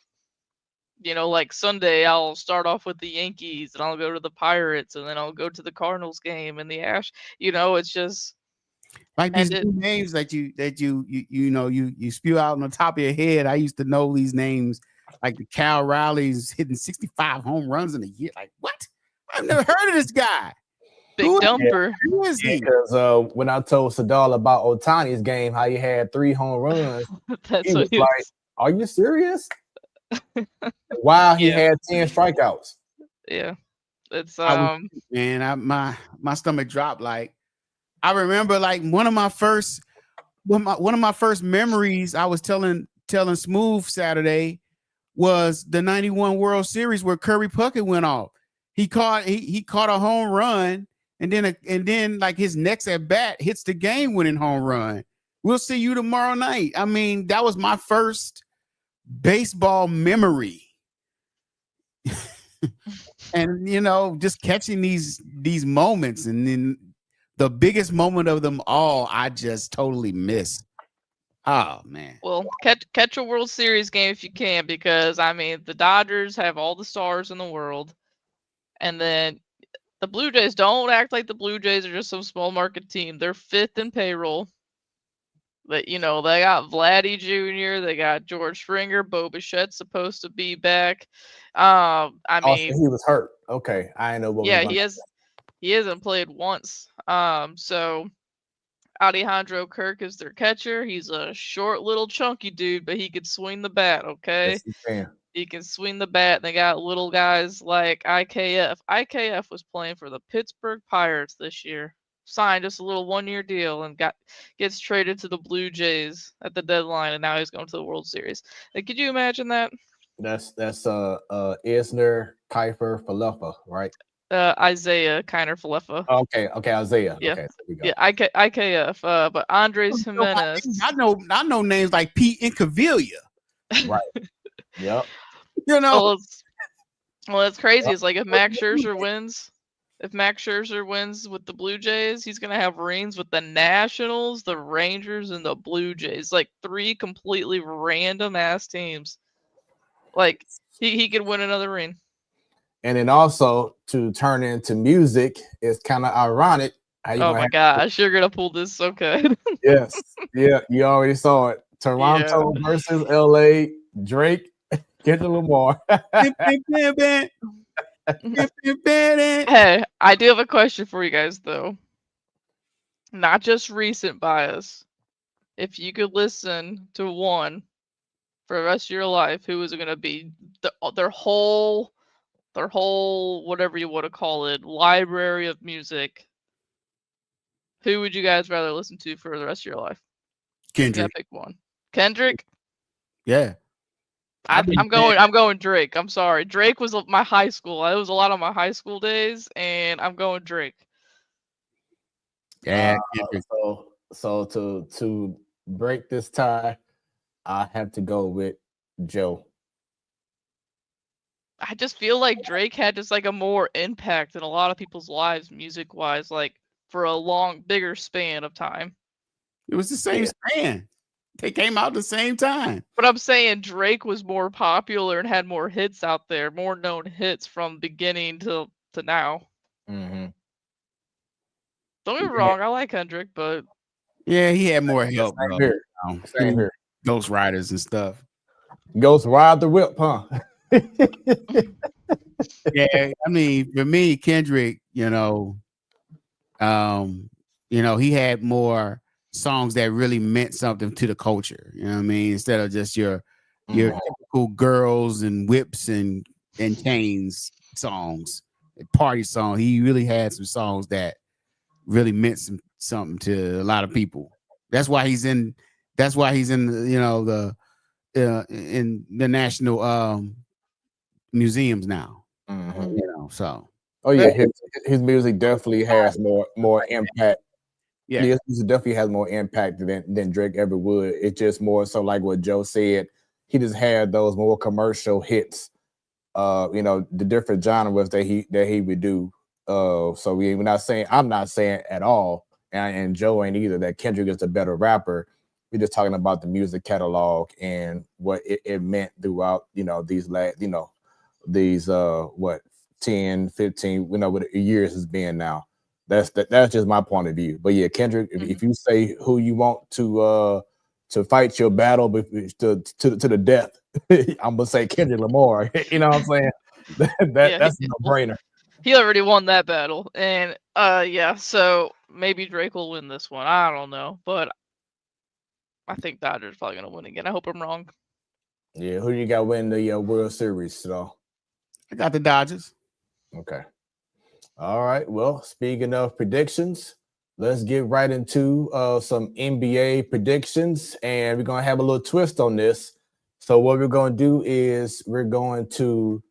Like Sunday, I'll start off with the Yankees, and I'll go to the Pirates, and then I'll go to the Cardinals game and the Ash. It's just like these new names that you spew out on the top of your head. I used to know these names, like the Cal Rowley's hitting 65 home runs in a year. Like, what? I've never heard of this guy. Big dumper. Who is he? Because when I told Sadal about Ohtani's game, how he had 3 home runs, he was like, "Are you serious?" Wow, he had 10 strikeouts. Yeah, it's man, my stomach dropped. Like, I remember, like one of my first memories. I was telling Smoooth Saturday was the '91 World Series where Kirby Puckett went off. He caught a home run, and then like his next at bat hits the game-winning home run. We'll see you tomorrow night. I mean, that was my first baseball memory. And just catching these moments, and then the biggest moment of them all I just totally missed. Oh man. Well, catch a World Series game if you can, because I mean the Dodgers have all the stars in the world, and then the Blue Jays, don't act like the Blue Jays are just some small market team. They're 5th in payroll. But they got Vladdy Jr., they got George Springer, Bo Bichette's supposed to be back. I mean, he was hurt. Okay, I know what. Yeah, he hasn't played once. So Alejandro Kirk is their catcher. He's a short, little, chunky dude, but he could swing the bat. Okay, yes, he can. He can swing the bat. They got little guys like IKF. IKF was playing for the Pittsburgh Pirates this year. Signed just a little 1-year deal and gets traded to the Blue Jays at the deadline, and now he's going to the World Series. Like, could you imagine that? That's Isner Kiefer Falefa, right? Isaiah Kiner Falefa. Okay, Isaiah. Yeah. Okay, there we go. Yeah, IKF. But Andres Jimenez. I know names like Pete Incaviglia. Right. Yep. Well, it's crazy. It's like if Max Scherzer wins with the Blue Jays, he's going to have rings with the Nationals, the Rangers, and the Blue Jays. Like 3 completely random ass teams. Like he could win another ring. And then also to turn into music, it's kind of ironic. Oh my gosh, you're going to pull this so good. Yes. Yeah, you already saw it. Toronto versus LA. Drake, Kendrick Lamar. Hey, I do have a question for you guys though. Not just recent bias. If you could listen to one for the rest of your life, who is it gonna be? Their whole whatever you want to call it, library of music. Who would you guys rather listen to for the rest of your life? You gotta Kendrick. pick one. Kendrick? Yeah. I'm going Drake. I'm sorry. Drake was my high school. It was a lot of my high school days, and I'm going Drake. Yeah. So to break this tie, I have to go with Joe. I just feel like Drake had just like a more impact in a lot of people's lives, music wise, like for a bigger span of time. It was the same span. They came out the same time. But I'm saying Drake was more popular and had more hits out there, more known hits from beginning to now. Mm-hmm. Don't get me wrong, I like Kendrick, but yeah, he had more help, bro. Same here. Ghost Riders and stuff. Ghost Ride the Whip, huh? Yeah, I mean, for me, Kendrick, he had more songs that really meant something to the culture. You know what I mean? Instead of just your typical girls and whips and chains songs, party song. He really had some songs that really meant something to a lot of people. That's why he's in the in the national museums now. Mm-hmm. So his music definitely has more impact. Yeah, his music definitely has more impact than Drake ever would. It's just more so like what Joe said. He just had those more commercial hits. The different genres that he would do. So I'm not saying at all, and Joe ain't either, that Kendrick is the better rapper. We're just talking about the music catalog and what it meant throughout, these 10, 15, what years it's been now. That's just my point of view. But yeah, Kendrick, if you say who you want to fight your battle to the death, I'm gonna say Kendrick Lamar. You know what I'm saying? That's a no-brainer. He already won that battle, and so maybe Drake will win this one. I don't know, but I think Dodgers probably gonna win again. I hope I'm wrong. Yeah, who you got winning the World Series, though? I got the Dodgers. Okay. All right. Well, speaking of predictions, let's get right into some NBA predictions, and we're gonna have a little twist on this. So what we're gonna do is we're going to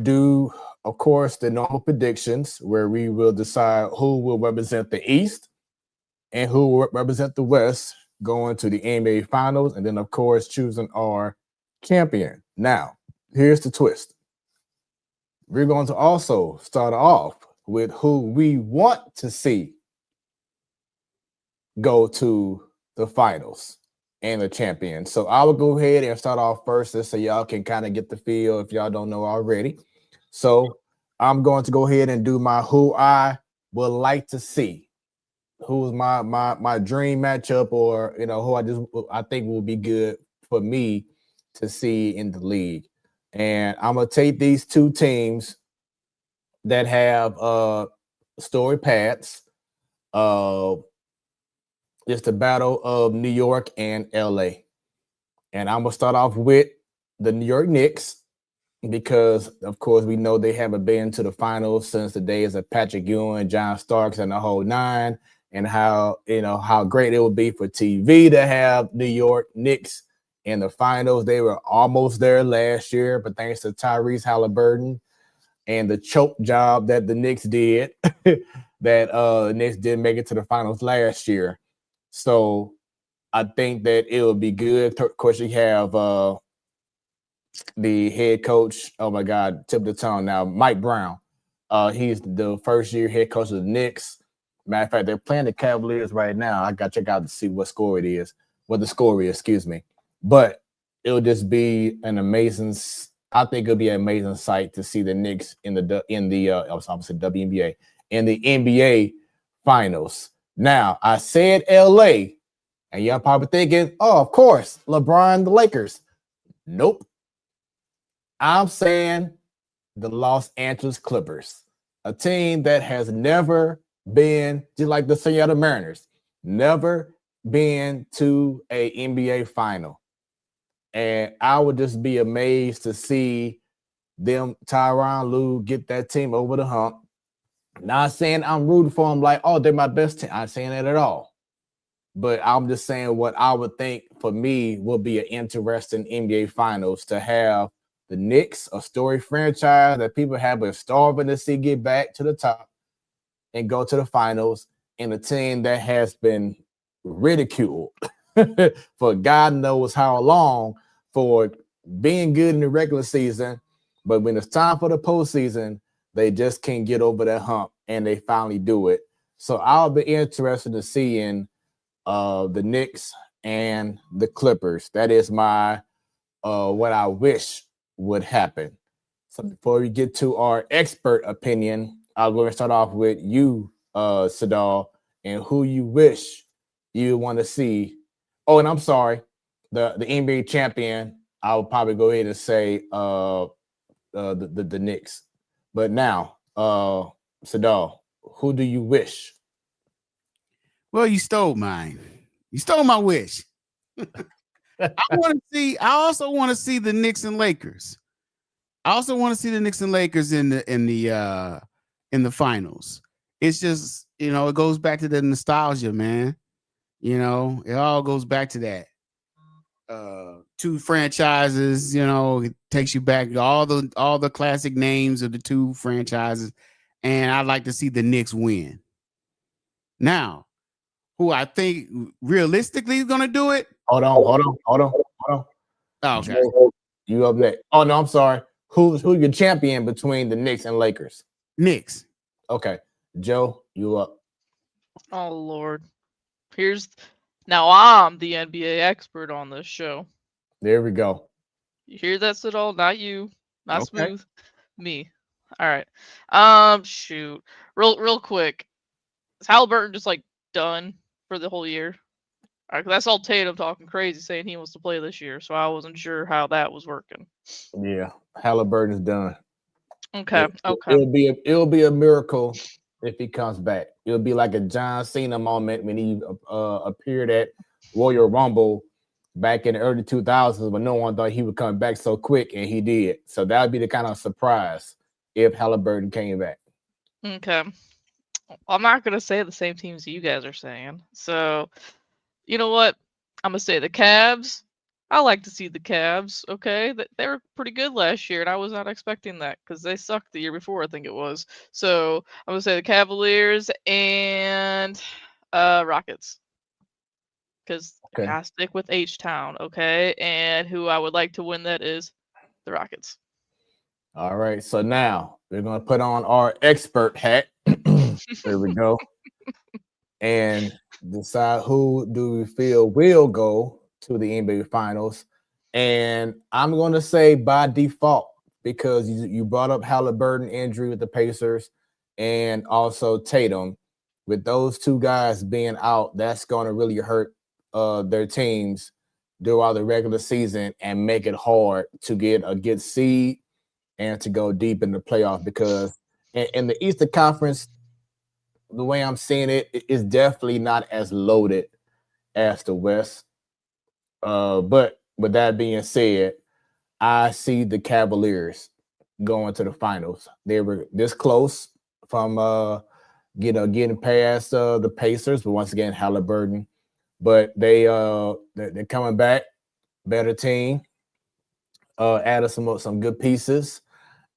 do, of course, the normal predictions where we will decide who will represent the East and who will represent the West going to the NBA Finals, and then, of course, choosing our champion. Now, here's the twist. We're going to also start off with who we want to see go to the finals and the champion. So I will go ahead and start off first so y'all can kind of get the feel if y'all don't know already. So I'm going to go ahead and do my who I would like to see. Who's my dream matchup, or who I think will be good for me to see in the league. And I'm gonna take these two teams that have story paths. It's the battle of New York and LA. And I'm gonna start off with the New York Knicks, because of course we know they haven't been to the finals since the days of Patrick Ewing, John Starks, and the whole nine. And how great it would be for TV to have New York Knicks in the finals. They were almost there last year, but thanks to Tyrese Halliburton and the choke job that the Knicks did, that Knicks didn't make it to the finals last year. So I think that it will be good. Of course, you have the head coach. Oh my God, tip of the tongue now, Mike Brown. He's the first-year head coach of the Knicks. Matter of fact, they're playing the Cavaliers right now. I got to check out to see what the score is, excuse me. But it'll just be an amazing. I think it'll be an amazing sight to see the Knicks in the WNBA in the NBA finals. Now, I said LA, And y'all probably thinking, oh, of course, LeBron, the Lakers. Nope. I'm saying the Los Angeles Clippers, a team that has never been, just like the Seattle Mariners, never been to a NBA final. And I would just be amazed to see them, Tyronn Lue, get that team over the hump. Not saying I'm rooting for them like, oh, they're my best team. I'm not saying that at all. But I'm just saying what I would think for me would be an interesting NBA finals to have the Knicks, a story franchise that people have been starving to see get back to the top and go to the finals, and a team that has been ridiculed for God knows how long for being good in the regular season. But when it's time for the postseason, they just can't get over that hump, and they finally do it. So I'll be interested in seeing the Knicks and the Clippers. That is my what I wish would happen. So before we get to our expert opinion, I'll go and start off with you, Sadal, and who you wish you want to see. Oh, and I'm sorry, the NBA champion. I would probably go ahead and say the Knicks. But now, Sadal, who do you wish? Well, you stole mine. You stole my wish. I also want to see the Knicks and Lakers. I also want to see the Knicks and Lakers in the finals. It's just, it goes back to the nostalgia, man. It all goes back to that. Two franchises, it takes you back to all the classic names of the two franchises, and I'd like to see the Knicks win. Now, who I think realistically is going to do it? Hold on. Oh, okay. Joe, you up next? Oh no, I'm sorry. Who's your champion between the Knicks and Lakers? Knicks. Okay, Joe, you up? Oh Lord. Now I'm the NBA expert on this show. There we go. You hear that at all? Not you. Not Okay. Smooth. Me. All right. Shoot. Real quick. Is Halliburton just like done for the whole year? All right, 'cause I saw Tatum talking crazy saying he wants to play this year, so I wasn't sure how that was working. Yeah, Halliburton's done. Okay. It'll be a miracle if he comes back. It'll be like a John Cena moment when he appeared at Royal Rumble back in the early 2000s, but no one thought he would come back so quick, and he did. So that would be the kind of surprise if Halliburton came back. Okay. I'm not gonna say the same teams you guys are saying. So, you know what? I'm gonna say the Cavs. I like to see the Cavs. Okay, they were pretty good last year, and I was not expecting that because they sucked the year before. I think it was. So I'm gonna say the Cavaliers and Rockets because Okay. I gotta stick with H Town. Okay, and who I would like to win that is the Rockets. All right, so now we're gonna put on our expert hat. There we go. And decide who do we feel will go to the NBA Finals. And I'm going to say by default, because you brought up Halliburton injury with the Pacers and also Tatum. With those two guys being out, that's going to really hurt their teams throughout the regular season and make it hard to get a good seed and to go deep in the playoff, because in the Eastern Conference, the way I'm seeing it is definitely not as loaded as the West. But with that being said, I see the Cavaliers going to the finals. They were this close from getting past the Pacers, but once again, Halliburton. But they're coming back, better team. Added some good pieces,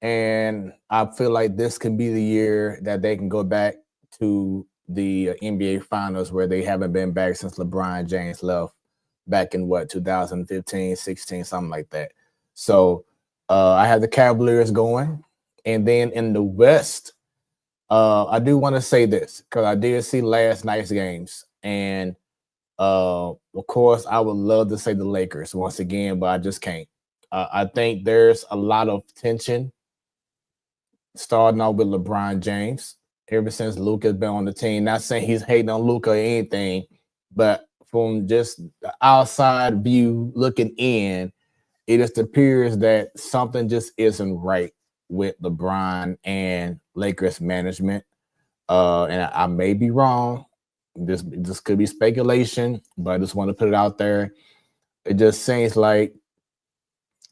and I feel like this can be the year that they can go back to the NBA Finals, where they haven't been back since LeBron James left back in 2015, 16, something like that. So I have the Cavaliers going. And then in the West, I do want to say this because I did see last night's games. And of course, I would love to say the Lakers once again, but I just can't. I think there's a lot of tension starting off with LeBron James ever since Luka's been on the team. Not saying he's hating on Luka or anything, but from just the outside view looking in, it just appears that something just isn't right with LeBron and Lakers management. And I may be wrong. This could be speculation, but I just want to put it out there. It just seems like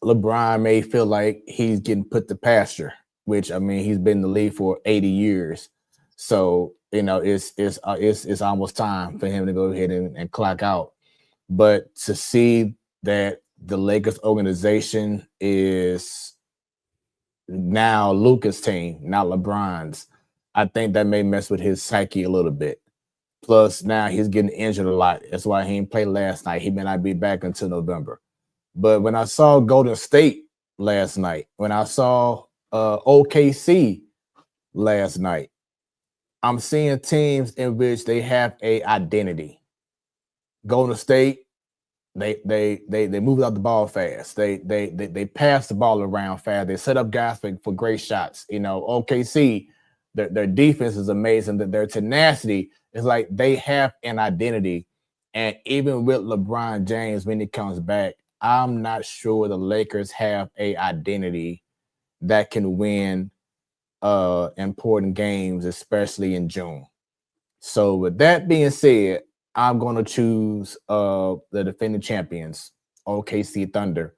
LeBron may feel like he's getting put to pasture, which I mean he's been in the league for 80 years. So it's almost time for him to go ahead and clock out. But to see that the Lakers organization is now Luka's team, not LeBron's, I think that may mess with his psyche a little bit. Plus, now he's getting injured a lot. That's why he didn't play last night. He may not be back until November. But when I saw Golden State last night, when I saw OKC last night, I'm seeing teams in which they have a identity. Golden State, they move out the ball fast. They pass the ball around fast. They set up guys for great shots. OKC, their defense is amazing. Their tenacity is like they have an identity. And even with LeBron James, when he comes back, I'm not sure the Lakers have a identity that can win important games, especially in June. So with that being said, I'm going to choose the defending champions, OKC Thunder,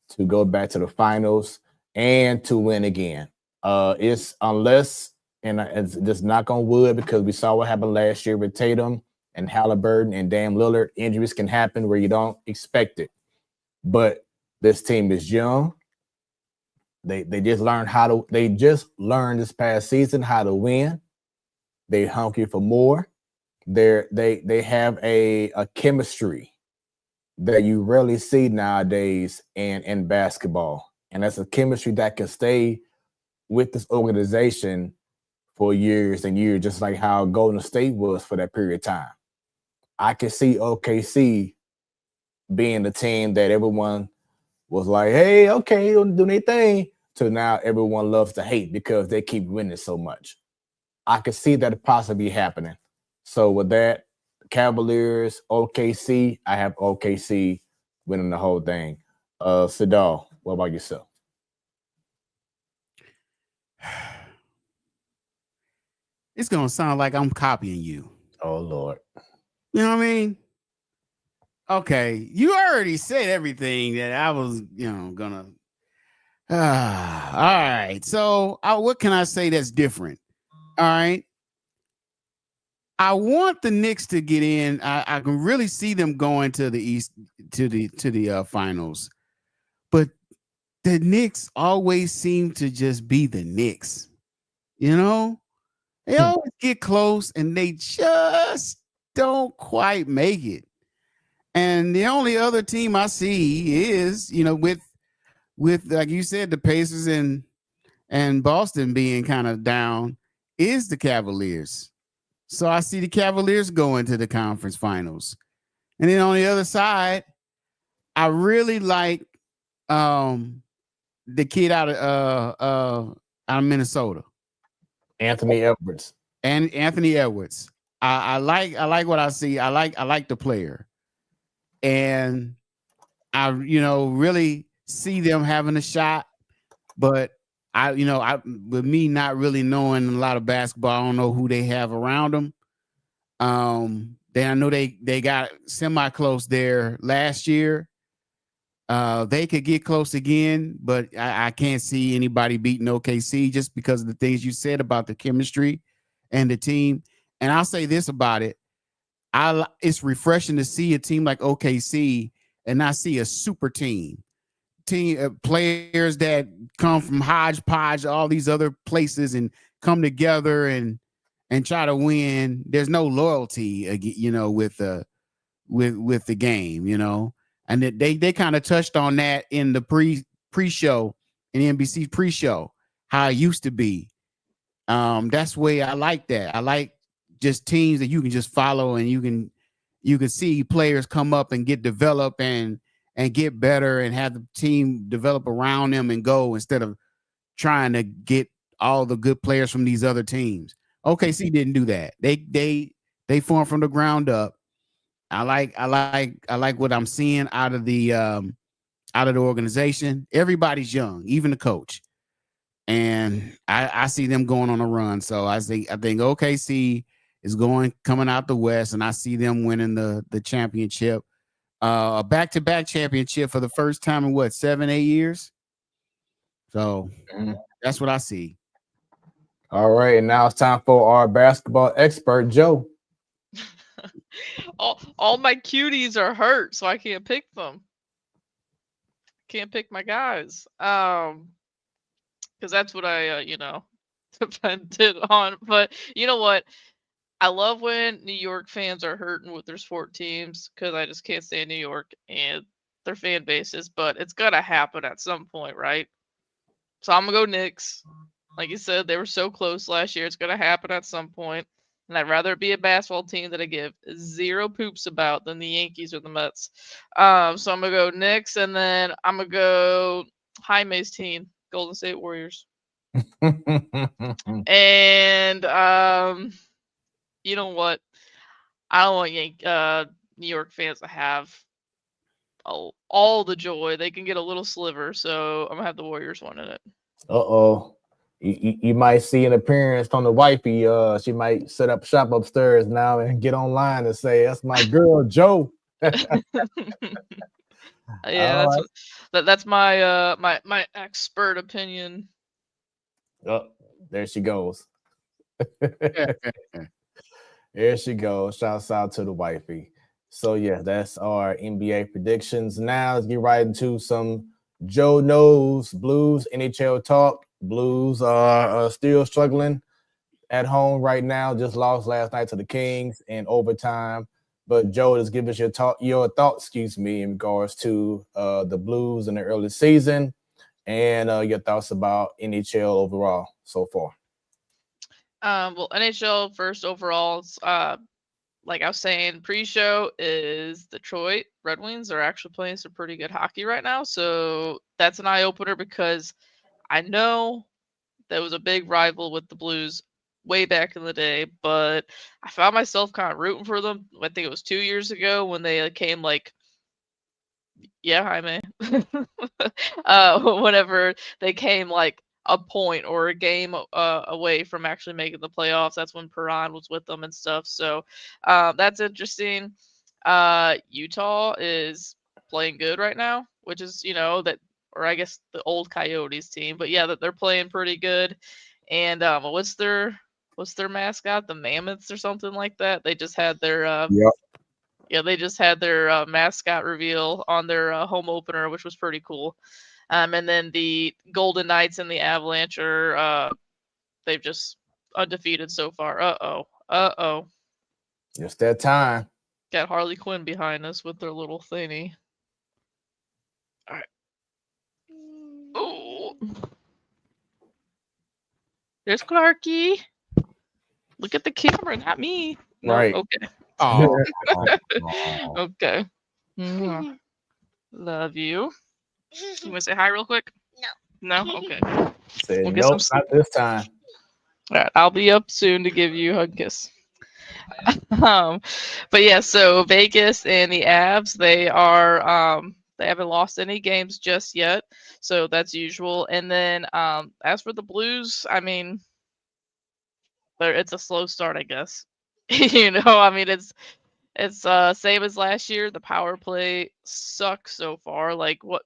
to go back to the finals and to win again. It's unless, and it's just knock on wood, because we saw what happened last year with Tatum and Halliburton and Dame Lillard. Injuries can happen where you don't expect it. But this team is young. They just learned this past season how to win. They hungry for more. They have a chemistry that you rarely see nowadays in basketball. And that's a chemistry that can stay with this organization for years and years, just like how Golden State was for that period of time. I can see OKC being the team that everyone was like, hey, okay, don't do their thing, to now everyone loves to hate because they keep winning so much. I can see that possibly happening. So with that, Cavaliers, OKC, I have OKC winning the whole thing. Sadal, what about yourself? It's going to sound like I'm copying you. Oh, Lord. You know what I mean? Okay, you already said everything that I was, gonna. All right. So, what can I say that's different? All right. I want the Knicks to get in. I can really see them going to the East, to the finals, but the Knicks always seem to just be the Knicks. They always get close and they just don't quite make it. And the only other team I see is, with like you said, the Pacers and Boston being kind of down, is the Cavaliers. So I see the Cavaliers going to the conference finals. And then on the other side, I really like the kid out of Minnesota, Anthony Edwards. And Anthony Edwards. I like what I see. I like the player. And I, really see them having a shot, but I with me not really knowing a lot of basketball, I don't know who they have around them. I know they got semi close there last year. They could get close again, but I can't see anybody beating OKC just because of the things you said about the chemistry and the team. And I'll say this about it. It's refreshing to see a team like OKC and not see a super team players that come from hodgepodge, all these other places, and come together and try to win. There's no loyalty, with the game, and they kind of touched on that in the pre-show, in the NBC pre-show, how it used to be. That's the way I like that. I like just teams that you can just follow and you can see players come up and get developed and get better and have the team develop around them and go, instead of trying to get all the good players from these other teams. OKC didn't do that. They formed from the ground up, I like what I'm seeing out of the organization. Everybody's young, even the coach. And I see them going on a run. So I think OKC is coming out the West, and I see them winning the championship. A back-to-back championship for the first time in what, 7-8 years? So that's what I see. All right, and now it's time for our basketball expert, Joe. all my cuties are hurt, so I can't pick them. Can't pick my guys. Because that's what I depended on. But you know what? I love when New York fans are hurting with their sport teams because I just can't stand New York and their fan bases. But it's gonna happen at some point, right? So I'm gonna go Knicks. Like you said, they were so close last year. It's gonna happen at some point. And I'd rather it be a basketball team that I give zero poops about than the Yankees or the Mets. So I'm gonna go Knicks, and then I'm gonna go Jaime's team, Golden State Warriors. And you know what? I don't want New York fans to have all the joy. They can get a little sliver, so I'm gonna have the Warriors winning it. Uh-oh. You might see an appearance from the wifey. She might set up shop upstairs now and get online and say, "That's my girl, Joe." Yeah, that's my my expert opinion. Oh, there she goes. There she goes. Shouts out to the wifey. So yeah, that's our NBA predictions. Now let's get right into some Joe Knows Blues NHL talk. Blues are still struggling at home right now. Just lost last night to the Kings in overtime. But Joe, just give us your thoughts, in regards to the Blues in the early season and your thoughts about NHL overall so far. Well, NHL first overall, like I was saying, pre-show is Detroit Red Wings are actually playing some pretty good hockey right now. So that's an eye-opener because I know that was a big rival with the Blues way back in the day, but I found myself kind of rooting for them. I think it was 2 years ago when they came Jaime. Whenever they came like a point or a game away from actually making the playoffs, that's when Perron was with them and stuff. So that's interesting. Utah is playing good right now, which is or I guess the old Coyotes team, but yeah, that they're playing pretty good. And what's their mascot? The Mammoths or something like that. They just had their they just had their mascot reveal on their home opener, which was pretty cool. And then the Golden Knights and the Avalanche are they've just undefeated so far. Uh-oh. It's that time. Got Harley Quinn behind us with their little thingy. All right. Oh. There's Clarky. Look at the camera, not me. No, right. Okay. Oh. Okay. Love you. You want to say hi real quick? No. No? Okay. Say, We'll get nope, some not this time. All right, I'll be up soon to give you a hug kiss. But yeah, so Vegas and the Avs, they haven't lost any games just yet, so that's usual. And then as for the Blues, I mean, it's a slow start, I guess. I mean, it's same as last year. The power play sucks so far. Like what?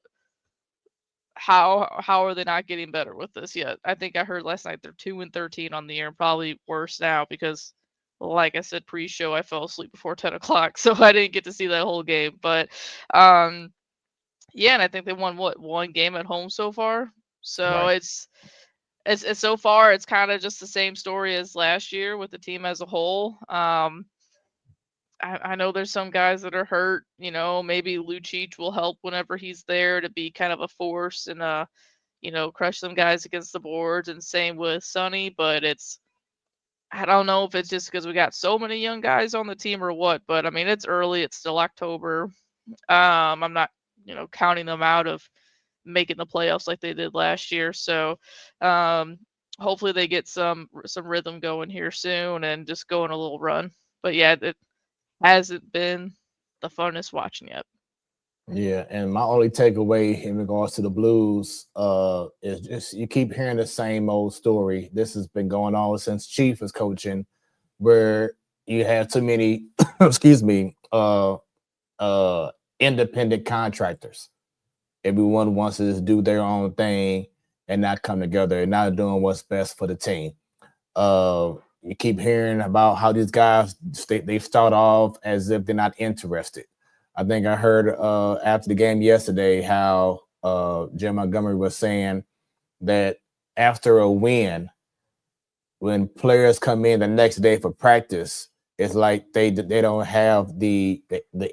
How are they not getting better with this yet? I think I heard last night they're 2-13 on the year, and probably worse now because, like I said pre-show, I fell asleep before 10 o'clock, so I didn't get to see that whole game. But yeah, and I think they won one game at home so far. So Right. it's so far it's kind of just the same story as last year with the team as a whole. I know there's some guys that are hurt. Maybe Lucic will help whenever he's there to be kind of a force and crush some guys against the boards. And same with Sonny, but I don't know if it's just because we got so many young guys on the team or what. But I mean, it's early. It's still October. I'm not counting them out of making the playoffs like they did last year. So hopefully they get some rhythm going here soon and just go on a little run. But yeah, it hasn't been the funnest watching yet. Yeah, and my only takeaway in regards to the Blues is just you keep hearing the same old story. This has been going on since Chief was coaching, where you have too many, excuse me, independent contractors. Everyone wants to just do their own thing and not come together and not doing what's best for the team. You keep hearing about how these guys they start off as if they're not interested. I think I heard after the game yesterday how Jim Montgomery was saying that after a win, when players come in the next day for practice, it's like they don't have the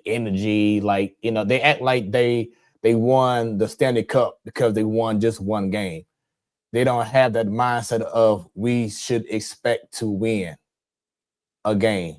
energy. Like, you know, they act like they won the Stanley Cup because they won just one game. They don't have that mindset of we should expect to win a game.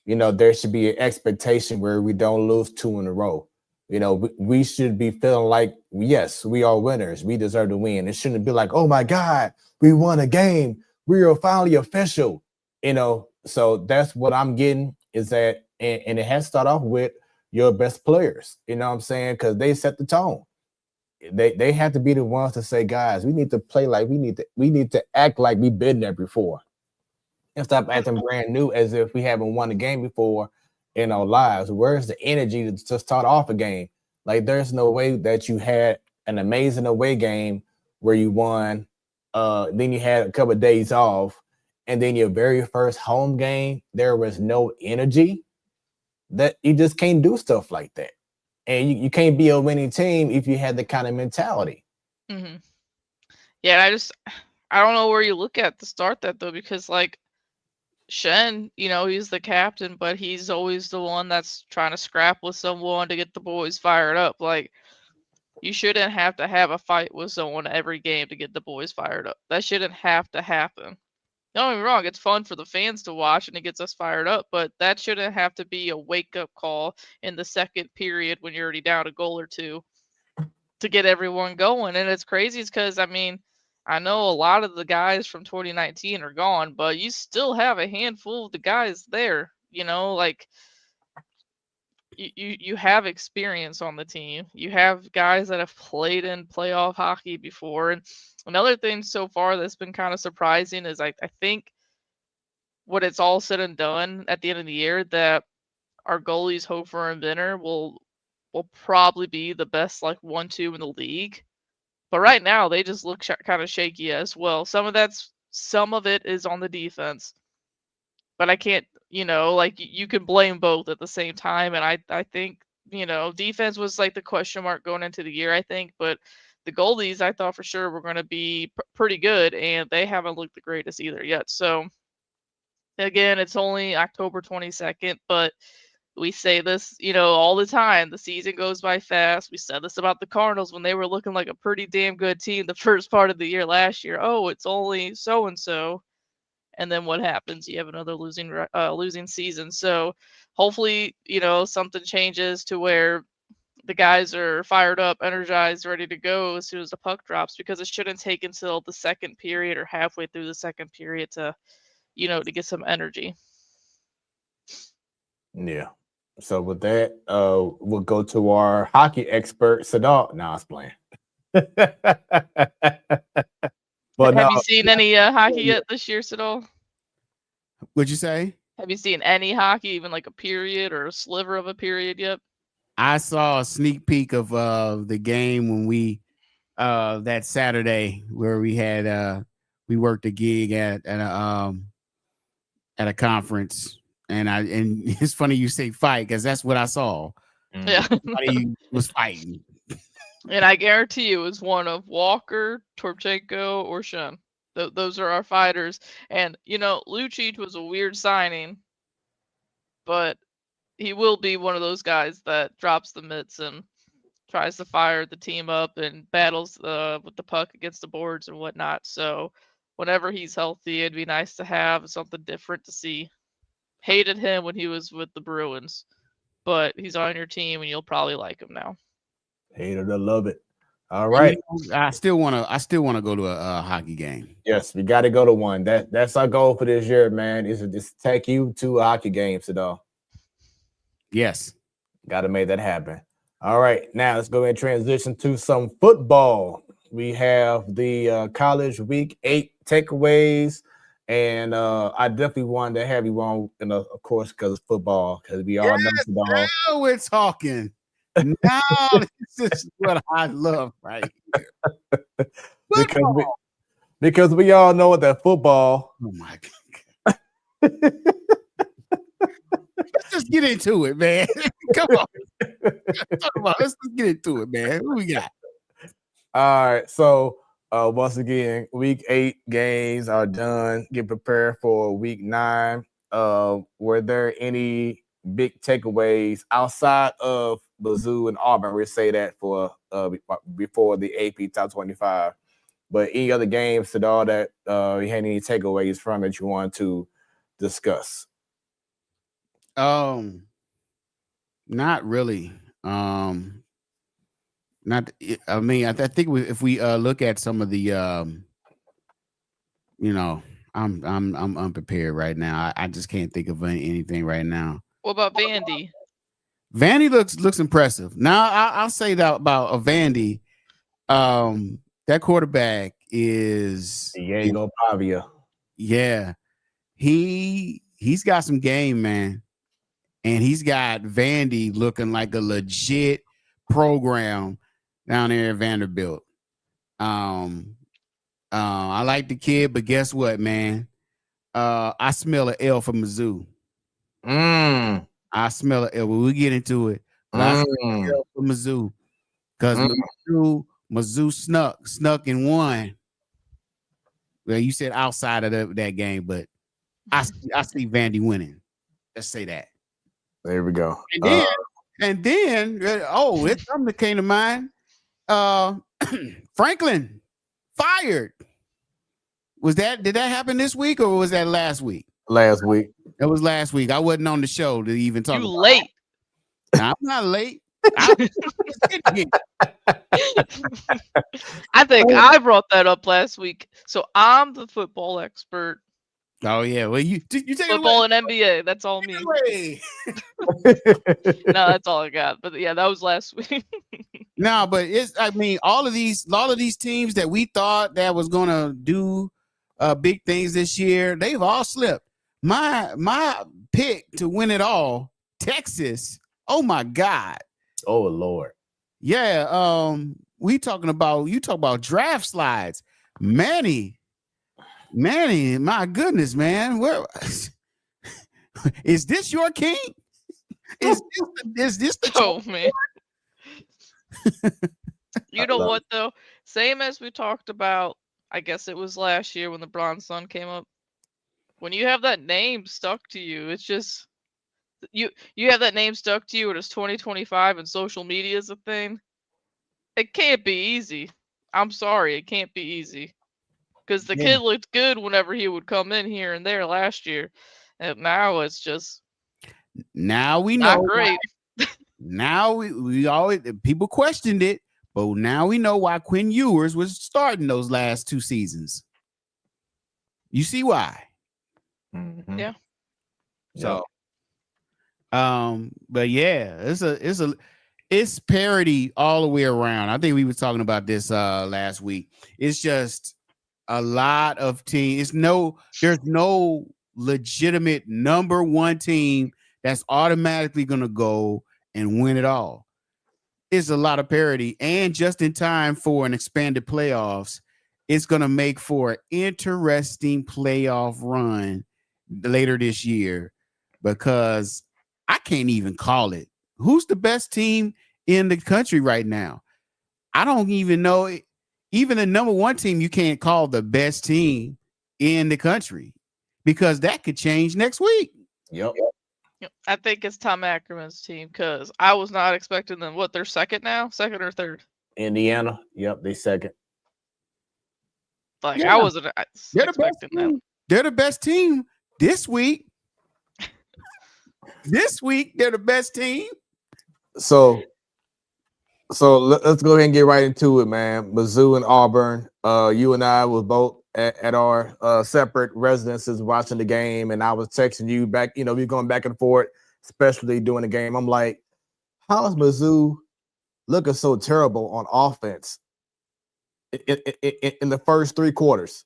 You know, there should be an expectation where we don't lose 2 in a row. You know, we should be feeling like, yes, we are winners. We deserve to win. It shouldn't be like, oh my God, we won a game. We are finally official. You know, so that's what I'm getting is that, and it has to start off with your best players. You know what I'm saying? Because they set the tone. They have to be the ones to say, guys, we need to play like we need to act like we've been there before. And stop acting brand new as if we haven't won a game before in our lives. Where's the energy to start off a game? Like, there's no way that you had an amazing away game where you won, then you had a couple of days off, and then your very first home game, there was no energy. That you just can't do stuff like that. And you can't be a winning team if you had the kind of mentality. Mm-hmm. Yeah, I don't know where you look at to start that though, because like Shen, you know, he's the captain, but he's always the one that's trying to scrap with someone to get the boys fired up. Like, you shouldn't have to have a fight with someone every game to get the boys fired up. That shouldn't have to happen. Don't get me wrong, it's fun for the fans to watch and it gets us fired up, but that shouldn't have to be a wake-up call in the second period when you're already down a goal or two to get everyone going. And it's crazy because, I mean, I know a lot of the guys from 2019 are gone, but you still have a handful of the guys there. You know, like you have experience on the team. You have guys that have played in playoff hockey before. And another thing so far that's been kind of surprising is I think when it's all said and done at the end of the year, that our goalies Hofer and Benner will probably be the best like 1-2 in the league. But right now, they just look kind of shaky as well. Some of it is on the defense, but I can't, you know, like you can blame both at the same time. And I think, you know, defense was like the question mark going into the year, I think. But the goalies, I thought for sure were going to be pretty good, and they haven't looked the greatest either yet. So again, it's only October 22nd, but we say this, you know, all the time. The season goes by fast. We said this about the Cardinals when they were looking like a pretty damn good team the first part of the year last year. Oh, it's only so and so, and then what happens? You have another losing season. So hopefully, you know, something changes to where the guys are fired up, energized, ready to go as soon as the puck drops, because it shouldn't take until the second period or halfway through the second period to, you know, to get some energy. Yeah. So with that, we'll go to our hockey expert, Sadal. No, I was playing. But have you seen any hockey yet this year, Sadal? What'd you say? Have you seen any hockey, even like a period or a sliver of a period yet? I saw a sneak peek of the game when we that Saturday where we had we worked a gig at a conference, and it's funny you say fight because that's what I saw. Yeah. Somebody was fighting. And I guarantee you it was one of Walker, Torchenko, or Shen. Those are our fighters. And, you know, Lucic was a weird signing, but he will be one of those guys that drops the mitts and tries to fire the team up and battles with the puck against the boards and whatnot. So whenever he's healthy, it'd be nice to have something different to see. Hated him when he was with the Bruins, but he's on your team and you'll probably like him now. Hated to love it. All right. I still want to go to a hockey game. Yes, we got to go to one. That's our goal for this year, man. Is to just take you to a hockey game, Sadal. Yes. Got to make that happen. All right, now let's go ahead and transition to some football. We have the college week 8 takeaways, and I definitely wanted to have you on, of course, because it's football, because we all know football. Now we're talking. Now this is what I love right here. Because we all know that football. Oh my God. Let's just get into it, man. Come on. Let's just get into it, man. What we got? All right. So once again, week 8 games are done. Get prepared for week 9. Were there any big takeaways outside of Mizzou and Auburn? We'll say that for before the AP Top 25. But any other games at all that you had any takeaways from that you want to discuss? Not really. Not. I mean, I think if we look at some of the, I'm unprepared right now. I just can't think of anything right now. What about Vandy? Vandy looks impressive. Now I'll say that about Vandy. That quarterback is Diego Pavia. Yeah, he's got some game, man, and he's got Vandy looking like a legit program down there at Vanderbilt. I like the kid, but guess what, man? I smell an L for Mizzou. I smell an L. We'll get into it. But I smell an L for Mizzou because Mizzou snuck and won. Well, you said outside of that game, but I see Vandy winning. Let's say that. There we go. And then it's something that came to mind. Franklin fired. Did that happen this week or was that last week? Last week. It was last week. I wasn't on the show to even talk. You late? I'm not late. I think I brought that up last week. So I'm the football expert. Oh yeah, well you take football and NBA. That's all me. No, that's all I got. But yeah, that was last week. No, but all of these teams that we thought that was gonna do big things this year, they've all slipped. My pick to win it all, Texas. Oh my God. Oh Lord. Yeah. You talk about draft slides. Manny, my goodness, man. Where is this your king? Is this the oh man? You know what though? Same as we talked about, I guess it was last year when the Bronze Sun came up. When you have that name stuck to you, it's just you have that name stuck to you and it's 2025 and social media is a thing. It can't be easy. I'm sorry, it can't be easy. Because the kid looked good whenever he would come in here and there last year. And now it's just now we not know great. Now we always people questioned it, but now we know why Quinn Ewers was starting those last 2 seasons. You see why? Mm-hmm. Yeah. So but yeah, it's parity all the way around. I think we were talking about this last week. It's just a lot of teams. There's no legitimate number 1 team that's automatically gonna go and win it all. It's a lot of parity, and just in time for an expanded playoffs, it's gonna make for an interesting playoff run later this year because I can't even call it. Who's the best team in the country right now? I don't even know. Even the number 1 team, you can't call the best team in the country because that could change next week. Yep. I think it's Tom Ackerman's team because I was not expecting them. What, they're second now? Second or third? Indiana. Yep, they second. Like I wasn't expecting them. They're the best team this week. This week, they're the best team. So let's go ahead and get right into it, man. Mizzou and Auburn. You and I was both at our separate residences watching the game, and I was texting you back. You know, we were going back and forth, especially during the game. I'm like, how is Mizzou looking so terrible on offense in the first 3 quarters?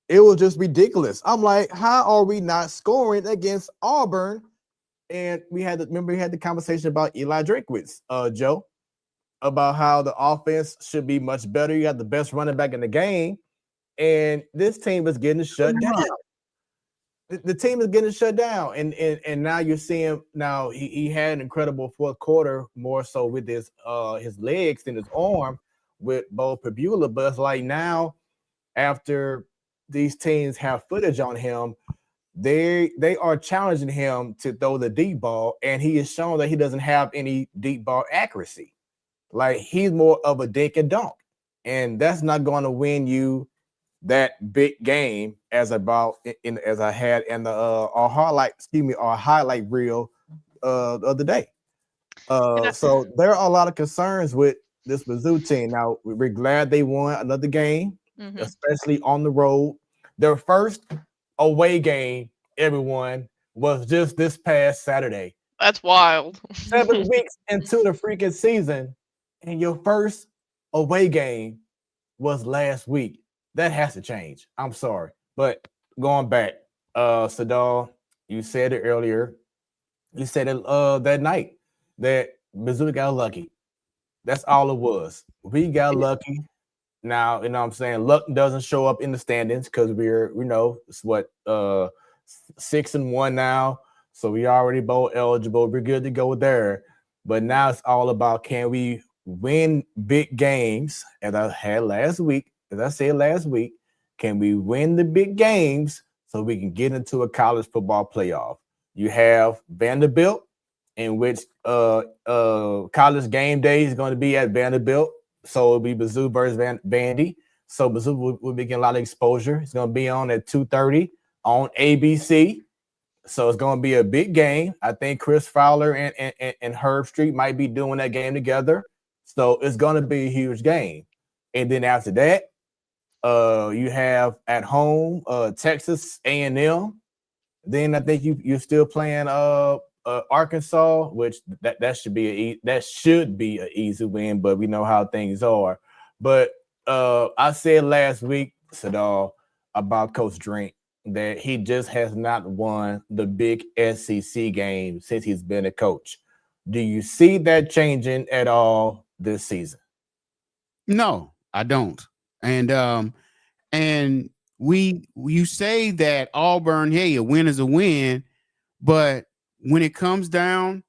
It was just ridiculous. I'm like, how are we not scoring against Auburn? And we had the conversation about Eli Drinkwitz, Joe, about how the offense should be much better. You got the best running back in the game, and this team is getting shut down. The team is getting shut down, and now you're seeing now he had an incredible fourth quarter, more so with his legs than his arm with Bo Pabula, but it's like now after these teams have footage on him, they are challenging him to throw the deep ball, and he has shown that he doesn't have any deep ball accuracy. Like he's more of a dink and dunk, and that's not going to win you that big game as I had in the our highlight reel the other day. So there are a lot of concerns with this Mizzou team. Now we're glad they won another game, especially on the road. Their first away game, everyone, was just this past Saturday. That's wild. 7 weeks into the freaking season, and your first away game was last week. That has to change. I'm sorry. But going back, Sadal, you said it earlier. You said it that night that Mizzou got lucky. That's all it was. We got lucky. Now, you know what I'm saying? Luck doesn't show up in the standings because we're, it's what 6-1 now. So we already bowl eligible. We're good to go there. But now it's all about, can we win big games? As I said last week, can we win the big games so we can get into a college football playoff? You have Vanderbilt, in which college game day is going to be at Vanderbilt. So it'll be Mizzou versus Vandy. So Mizzou will be getting a lot of exposure. It's going to be on at 2:30 on ABC. So it's going to be a big game. I think Chris Fowler and Herb Street might be doing that game together. So it's going to be a huge game. And then after that, you have at home Texas A&M. Then I think you're still playing Arkansas, which that should be an easy win, but we know how things are. But I said last week, Sadal, about Coach Drink, that he just has not won the big SEC game since he's been a coach. Do you see that changing at all this season? No, I don't. And you say that Auburn, hey, a win is a win, but when it comes down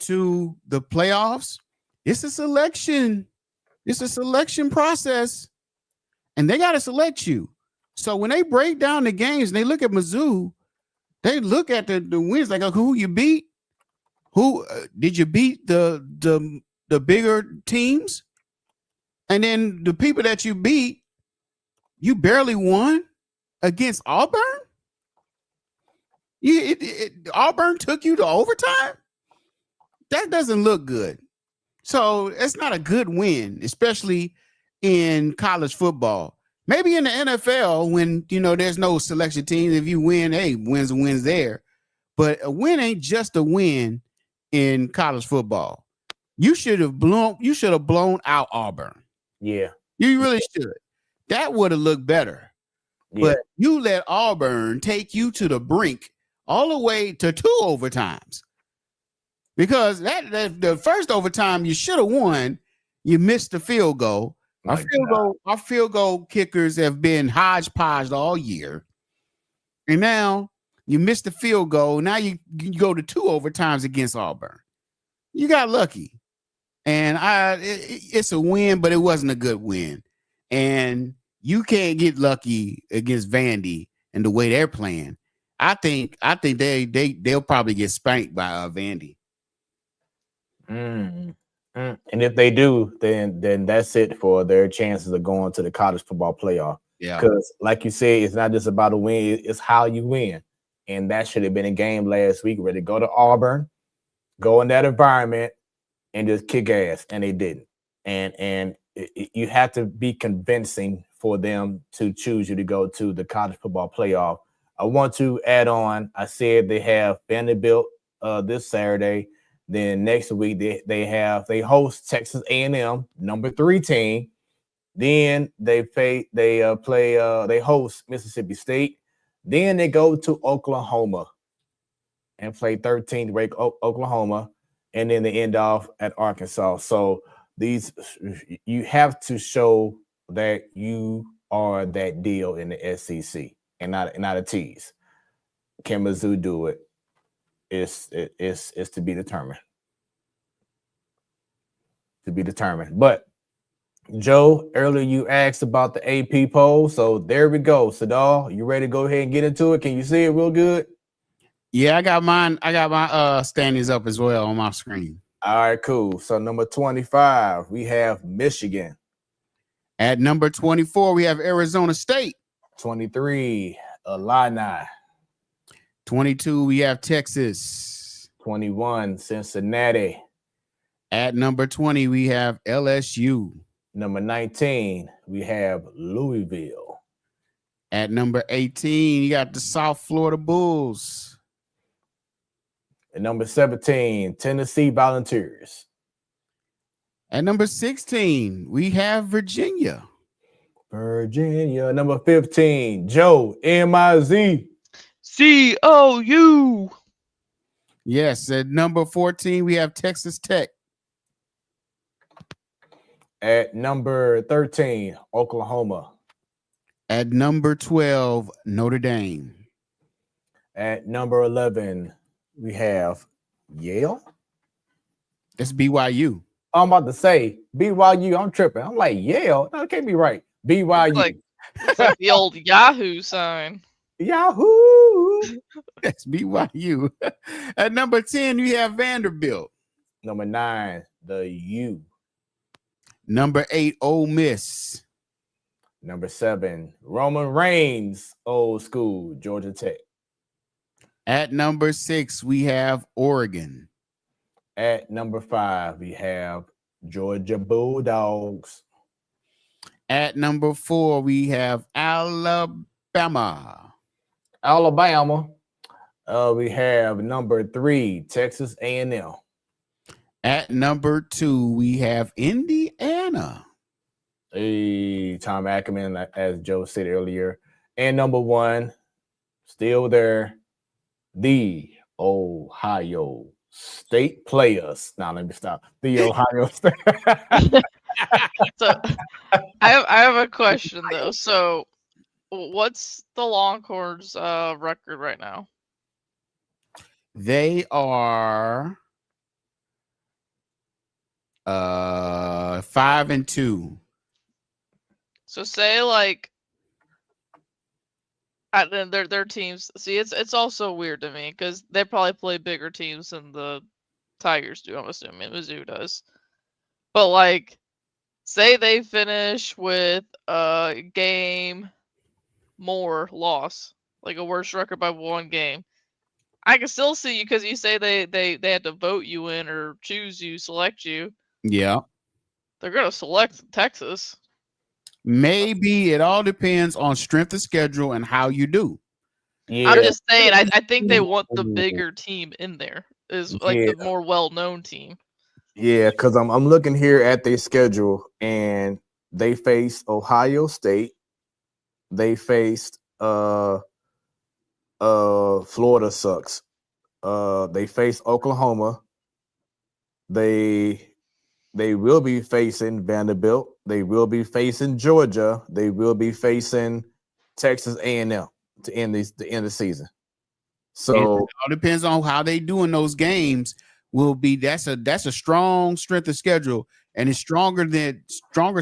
to the playoffs, it's a selection process, and they got to select you. So when they break down the games and they look at Mizzou, they look at the wins like, who you beat, who did you beat the bigger teams, and then the people that you beat, you barely won against Auburn. Auburn took you to overtime. That doesn't look good. So it's not a good win, especially in college football. Maybe in the NFL, when there's no selection teams, if you win, hey, wins there. But a win ain't just a win in college football. You should have blown out Auburn. Yeah, you really should. That would have looked better. Yeah. But you let Auburn take you to the brink all the way to 2 overtimes. Because that the first overtime you should have won, you missed the field goal. Our field goal kickers have been hodgepodge all year. And now you missed the field goal. Now you go to 2 overtimes against Auburn. You got lucky. And it's a win, but it wasn't a good win. And you can't get lucky against Vandy and the way they're playing. I think they'll probably get spanked by Vandy. And if they do, then that's it for their chances of going to the college football playoff. Yeah, because like you said, it's not just about a win; it's how you win. And that should have been a game last week where they go to Auburn, go in that environment, and just kick ass, and they didn't. And you have to be convincing for them to choose you to go to the college football playoff. I want to add on. I said they have Vanderbilt this Saturday. Then next week they host Texas A&M, number 3 team. Then they host Mississippi State. Then they go to Oklahoma and play 13th ranked Oklahoma, and then they end off at Arkansas. So you have to show that you are that deal in the SEC and not a tease. Can Mizzou do it? It's to be determined. To be determined. But Joe, earlier you asked about the AP poll, so there we go. Sadal, you ready to go ahead and get into it? Can you see it real good? Yeah, I got mine. I got my standings up as well on my screen. All right, cool. So number 25, we have Michigan. At number 24, we have Arizona State. 23, Illini. 22, we have Texas. 21, Cincinnati. At number 20, we have LSU. Number 19, we have Louisville. At number 18, you got the South Florida Bulls. At number 17, Tennessee Volunteers. At number 16, we have Virginia. Virginia. Number 15, Joe, MIZ. COU. Yes, at number 14, we have Texas Tech. At number 13, Oklahoma. At number 12, Notre Dame. At number 11, we have Yale. That's BYU. I'm about to say BYU. I'm tripping. I'm like Yale. No, it can't be right. BYU. It's like the old Yahoo sign. Yahoo. That's BYU. At number 10, we have Vanderbilt. Number 9, the U. Number 8, Ole Miss. Number 7, Roman Reigns, old school, Georgia Tech. At number 6, we have Oregon. At number 5, we have Georgia Bulldogs. At number 4, we have Alabama. We have number 3, Texas A&M. At number 2, we have Indiana. Hey, Tom Ackerman, as Joe said earlier. And number 1, still there, the Ohio State Players. Now let me stop. The Ohio State. So I have a question though. So what's the Longhorns record right now? They are 5-2. So say like their teams. See, it's also weird to me because they probably play bigger teams than the Tigers do. I'm assuming Mizzou does. But like, say they finish with a game more loss, like a worse record by 1 game. I can still see you because you say they had to vote you in or choose you, select you. Yeah. They're gonna select Texas. Maybe it all depends on strength of schedule and how you do. Yeah. I'm just saying, I think they want the bigger team in there, is like Yeah. the more well-known team. Yeah, because I'm looking here at their schedule, and they faced Ohio State. They faced Florida sucks. They faced Oklahoma. They will be facing Vanderbilt. They will be facing Georgia. They will be facing Texas A&M to end the season. So it all depends on how they do in those games. That's a strong strength of schedule, and it's stronger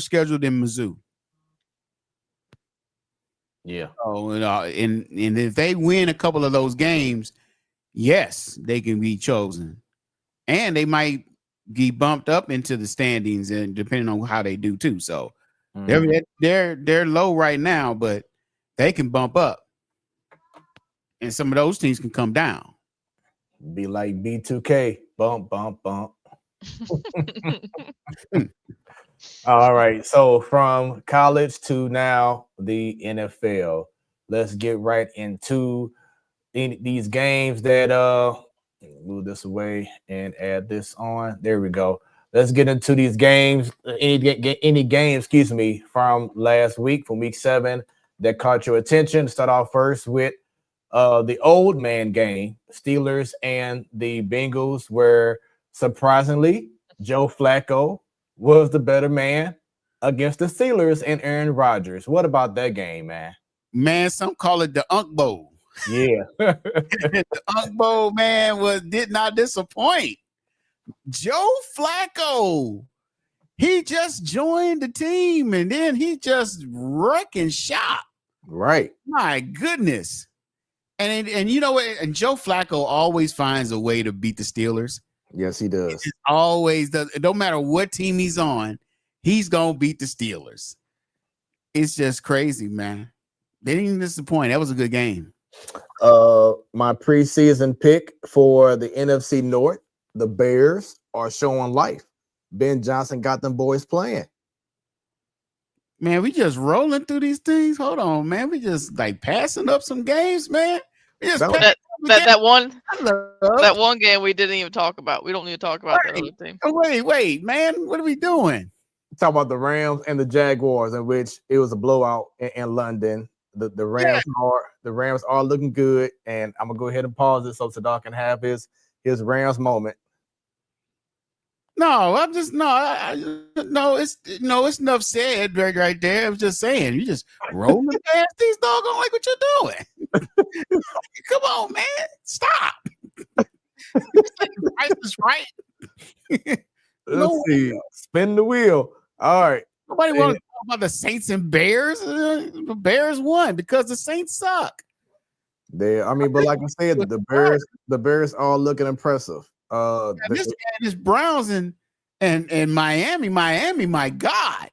schedule than Mizzou. yeah, Oh, and if they win a couple of those games, yes, they can be chosen, and they might get bumped up into the standings, and depending on how they do too. So they're low right now, but they can bump up, and some of those teams can come down. be like B2K, bump. All right, so from college to now the NFL, let's get right into these games that move this away and add this on. There we go. Let's get into these games. Any games, excuse me, from last week, from week 7, that caught your attention. Start off first with the old man game, Steelers and the Bengals, where surprisingly Joe Flacco was the better man against the Steelers and Aaron Rodgers. What about that game, man? Man, some call it the Unk Bowl. Yeah. The Unk Bowl, man, did not disappoint. Joe Flacco, he just joined the team and then he just wrecking shop. Right. My goodness. And you know what? And Joe Flacco always finds a way to beat the Steelers. Yes, he does. He always does. It don't matter what team he's on, he's gonna beat the Steelers. It's just crazy, man. They didn't even disappoint. That was a good game. My preseason pick for the NFC North, the Bears are showing life. Ben Johnson got them boys playing. Man, we just rolling through these things. Hold on, man. We just like passing up some games, man. We just that one game we didn't even talk about. We don't need to talk about that other team. Wait, man. What are we doing? Talk about the Rams and the Jaguars, in which it was a blowout in London. The Rams are looking good, and I'm gonna go ahead and pause it so Sadar can have his Rams moment. No, I'm just it's enough said right there. I was just saying, you just rolling past these doggone like what you're doing. Come on, man, stop. Price is right. Let's see. Spin the wheel. All right. Nobody wants to talk about the Saints and Bears. The Bears won because the Saints suck. But like I said, the Bears are looking impressive. This Browns and Miami, my God.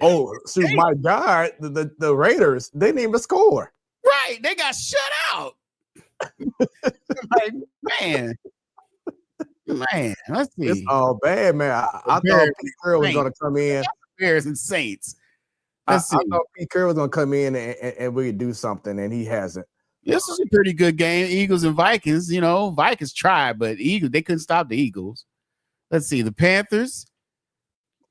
Oh, shoot, my God, the Raiders, they didn't even score. Right, they got shut out. Like, man, let's see. It's all bad, man. I thought Pete Carroll was going to come in. Bears and Saints. I thought Pete Carroll was going to come in and really do something, and he hasn't. This is a pretty good game. Eagles and Vikings. You know, Vikings tried, but they couldn't stop the Eagles. Let's see, the Panthers.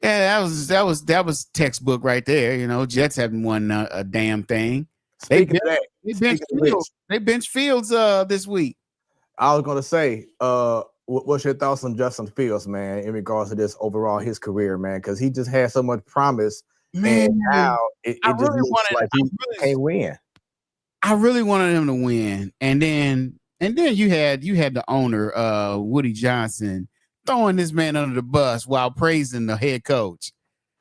Yeah, that was textbook right there. You know, Jets haven't won a damn thing. They benched Fields this week. I was gonna say, what's your thoughts on Justin Fields, man, in regards to this overall his career, man? Because he just had so much promise, man, and now it just looks like he can't win. I really wanted him to win, and then you had the owner, Woody Johnson, throwing this man under the bus while praising the head coach.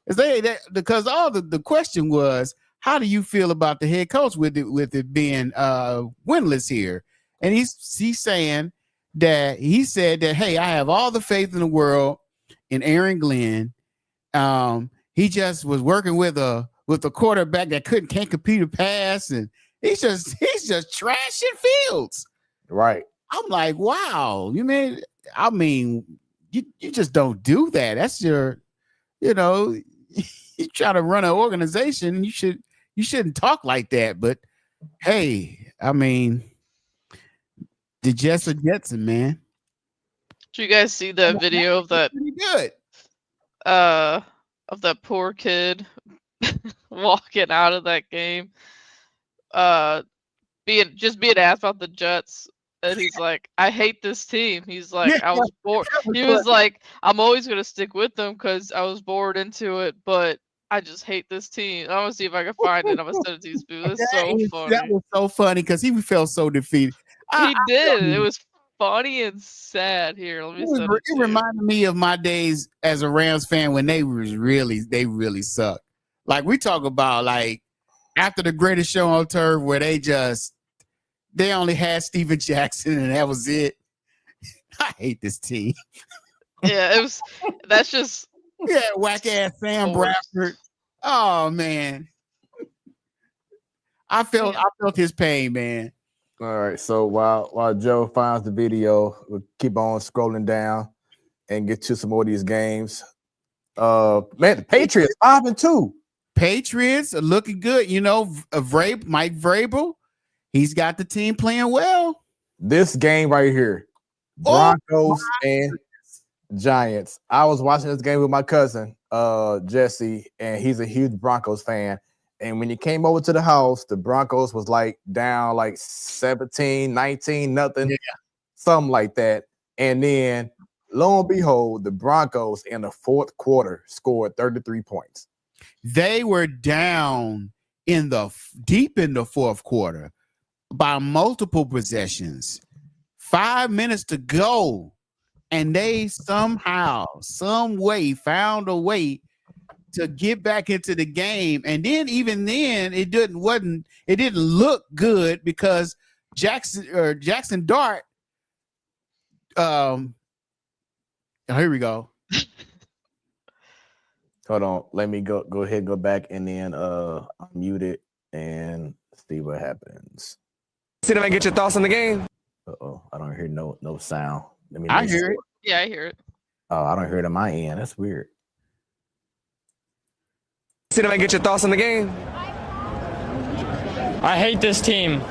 Because all the question was, how do you feel about the head coach with it being winless here? And he's saying that he said that, hey, I have all the faith in the world in Aaron Glenn. He just was working with a quarterback that can't compete a pass, and he's just trashing Fields. Right. I'm like, wow, you just don't do that. That's your, you try to run an organization, you shouldn't talk like that. But hey, the Jets are Jetson, man. Did you guys see that video of that? Pretty good. Of that poor kid walking out of that game, being asked about the Jets, and he's like, "I hate this team." He's like, "I was bored." He was like, "I'm always gonna stick with them because I was bored into it, but I just hate this team." I want to see if I can find it. I'm gonna send it to you, Spoo. That's so funny. That was so funny because he felt so defeated. He did. It was funny and sad. Here, let me send it. It reminded me of my days as a Rams fan when they really sucked. Like we talk about, like after the greatest show on turf, where they only had Steven Jackson and that was it. I hate this team. Yeah, that's just whack ass Sam Bradford. Oh man, I felt his pain, man. All right, so while Joe finds the video, we'll keep on scrolling down and get to some more of these games. Man, the Patriots 5-2. Patriots are looking good. Mike Vrabel, he's got the team playing well. This game right here, Broncos and Giants. I was watching this game with my cousin, Jesse, and he's a huge Broncos fan. And when he came over to the house, the Broncos was like down like 17, 19, nothing, something like that. And then lo and behold, the Broncos in the fourth quarter scored 33 points. They were down deep in the fourth quarter by multiple possessions. 5 minutes to go, and they somehow, some way found a way to get back into the game. And then even then, it didn't look good because Jackson Dart. Here we go. Hold on, let me go ahead and go back and then unmute it and see what happens. See if I get your thoughts on the game. I don't hear no sound. I hear it. Yeah, I hear it. Oh, I don't hear it on my end. That's weird. See if I get your thoughts on the game. I hate this team.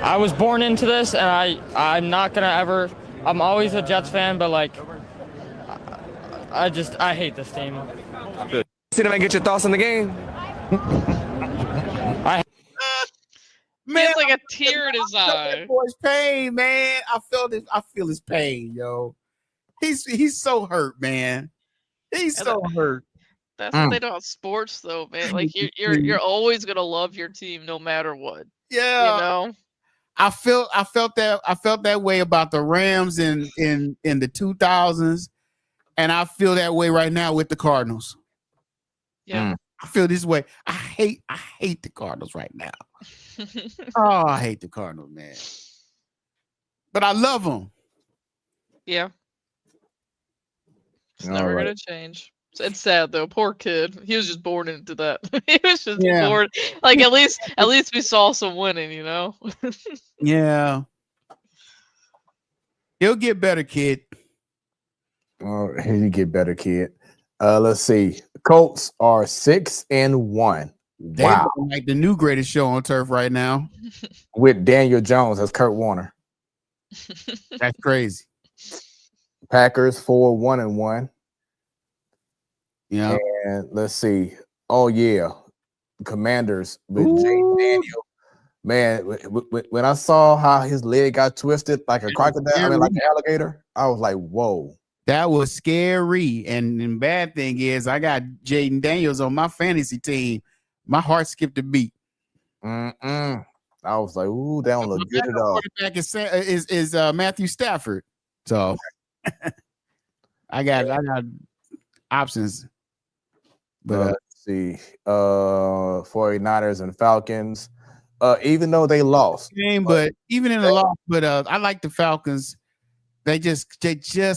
I was born into this, and I'm not gonna ever. I'm always a Jets fan, but like, I hate this team. See if I get your thoughts on the game. Man, it's like a tear in his eye. Boy's pain, man. I feel his pain, yo. He's so hurt, man. He's so hurt. That's what they do in sports, though, man. Like you're always gonna love your team no matter what. Yeah, you know. I felt that way about the Rams in the 2000s, and I feel that way right now with the Cardinals. Yeah, I feel this way. I hate the Cardinals right now. Oh, I hate the Cardinals, man. But I love them. Yeah. It's never gonna change. It's sad though. Poor kid. He was just born into that. He was just born. Like at least we saw some winning, you know. Yeah. He'll get better, kid. Oh, he'll get better, kid. Let's see. Colts are 6-1. Wow. They're like the new greatest show on turf right now. With Daniel Jones as Kurt Warner. That's crazy. Packers 4-1-1. Yeah. And let's see. Oh yeah. Commanders with Jaden Daniel. Man, when I saw how his leg got twisted like a crocodile, like an alligator, I was like, whoa. That was scary. And the bad thing is I got Jaden Daniels on my fantasy team. My heart skipped a beat. I was like, ooh, that don't look good at all. Quarterback is Matthew Stafford. So I got options. But let's see. 49ers and Falcons. Even though they lost. But even in the loss, but I like the Falcons. They just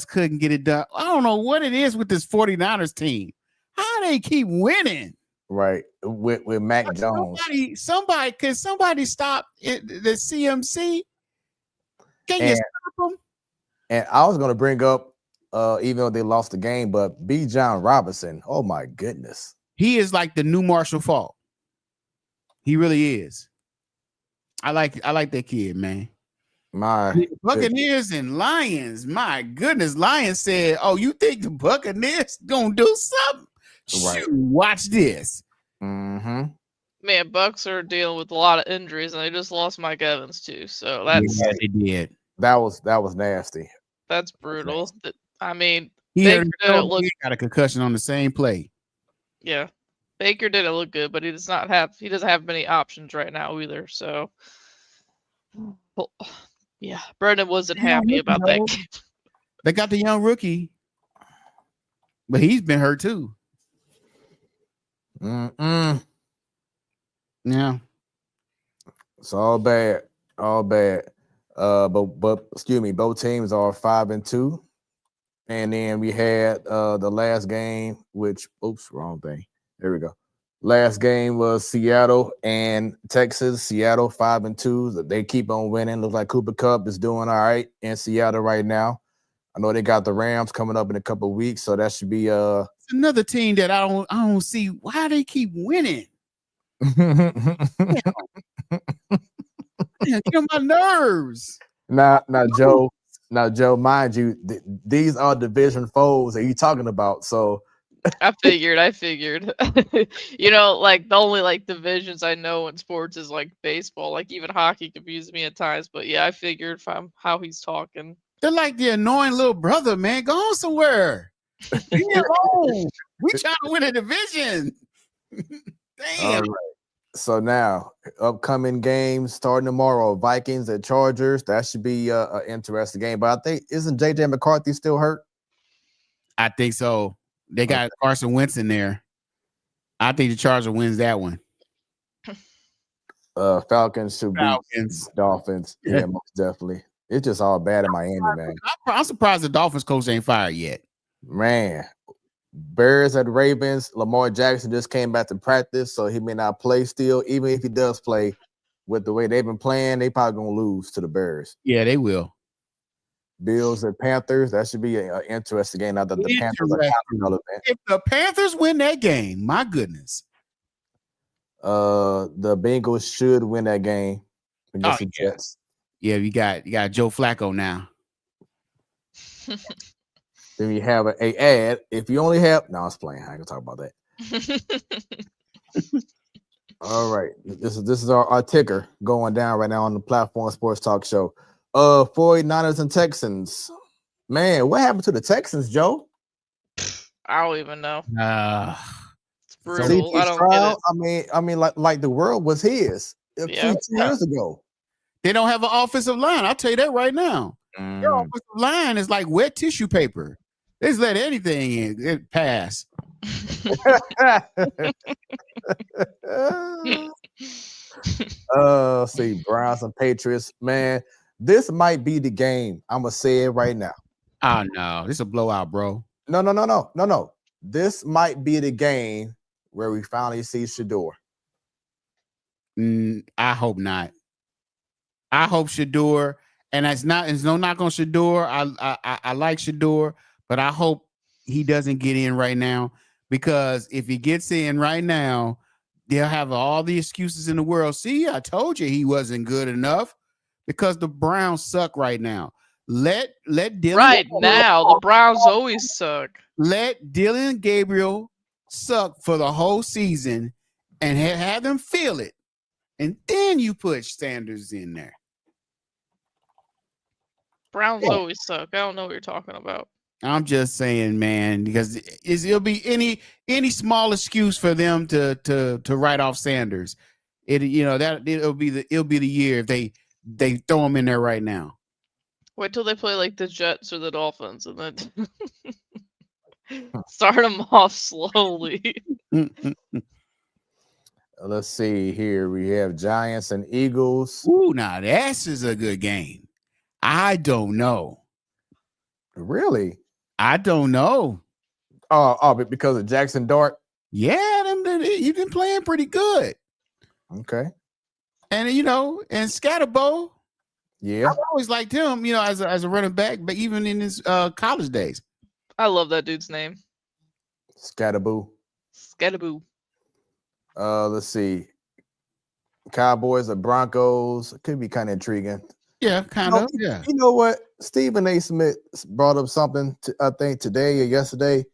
couldn't get it done. I don't know what it is with this 49ers team. How they keep winning. Right. With Mac Jones. Somebody stop the CMC? Can you stop them? And I was going to bring up, even though they lost the game, but B. John Robinson. Oh my goodness. He is like the new Marshall Faulk. He really is. I like that kid, man. My Buccaneers and Lions. My goodness. Lions said, oh, you think the Buccaneers gonna do something? Right. Shoot, watch this. Mm-hmm. Man, Bucks are dealing with a lot of injuries, and they just lost Mike Evans too. So that's they did. That was nasty. That's brutal. I mean, He Baker didn't look. Got a concussion on the same play. Yeah, Baker didn't look good, but he doesn't have many options right now either. So, well, yeah, Brendan wasn't happy about that game. They got the young rookie, but he's been hurt too. Yeah, it's all bad. But excuse me, both teams are 5-2, and then we had the last game, which wrong thing. There we go. Last game was Seattle and Texas. Seattle 5-2. They keep on winning. Looks like Cooper Kupp is doing all right in Seattle right now. I know they got the Rams coming up in a couple of weeks, so that should be it's another team that I don't see why they keep winning. Get on my nerves. Now, Joe, Now, Joe, mind you, these are division foes that you talking about. So I figured. Like the only like divisions I know in sports is like baseball. Like even hockey confuses me at times. But yeah, I figured from how he's talking. They're like the annoying little brother, man. Go on somewhere. Leave me alone. We trying to win a division. Damn. all right. So now, upcoming games starting tomorrow: Vikings at Chargers. That should be an interesting game. But I think isn't JJ McCarthy still hurt? I think so. They got Carson Wentz in there. I think the Chargers wins that one. Falcons should beat Dolphins. Yeah, most definitely. It's just all bad in Miami, man. I'm surprised the Dolphins coach ain't fired yet. Man, Bears at Ravens. Lamar Jackson just came back to practice, so he may not play still. Even if he does play, with the way they've been playing, they probably gonna lose to the Bears. Yeah, they will. Bills and Panthers. That should be an interesting game. Now that the Panthers are relevant. If the Panthers win that game, my goodness. The Bengals should win that game against the Jets. Yeah, you got Joe Flacco now. Then you have a ad. If you only have I was playing. I ain't gonna talk about that. All right. This is our ticker going down right now on the Platform Sports Talk Show. 49ers and Texans. Man, what happened to the Texans, Joe? I don't even know. It's brutal. CT's I don't trial, get it. I mean, like the world was his 2 years ago. They don't have an offensive line. I'll tell you that right now. Their offensive line is like wet tissue paper. They just let anything in it pass. See, Browns and Patriots, man. This might be the game. I'm gonna say it right now. Oh no, this is a blowout, bro. No. This might be the game where we finally see Shador. I hope not. I hope Shador, and it's no knock on Shador. I like Shador, but I hope he doesn't get in right now, because if he gets in right now, they'll have all the excuses in the world. See, I told you he wasn't good enough, because the Browns suck right now. Let Dylan Right now, the Browns always suck. Let Dylan Gabriel suck for the whole season and have them feel it, and then you put Sanders in there. Browns always suck. I don't know what you're talking about. I'm just saying, man, because it'll be any small excuse for them to write off Sanders. It'll be the year if they throw him in there right now. Wait till they play like the Jets or the Dolphins, and then start them off slowly. Let's see here. We have Giants and Eagles. Ooh, now this is a good game. I don't know. Really? I don't know. Oh, but because of Jackson Dart? Yeah, he's been playing pretty good. Okay. And and Scatterbo. Yeah. I've always liked him, as a running back, but even in his college days. I love that dude's name. Scatterboo. Let's see. Cowboys or Broncos. Could be kind of intriguing. Yeah, kind of. Yeah. You know what? Stephen A. Smith brought up something, I think today or yesterday,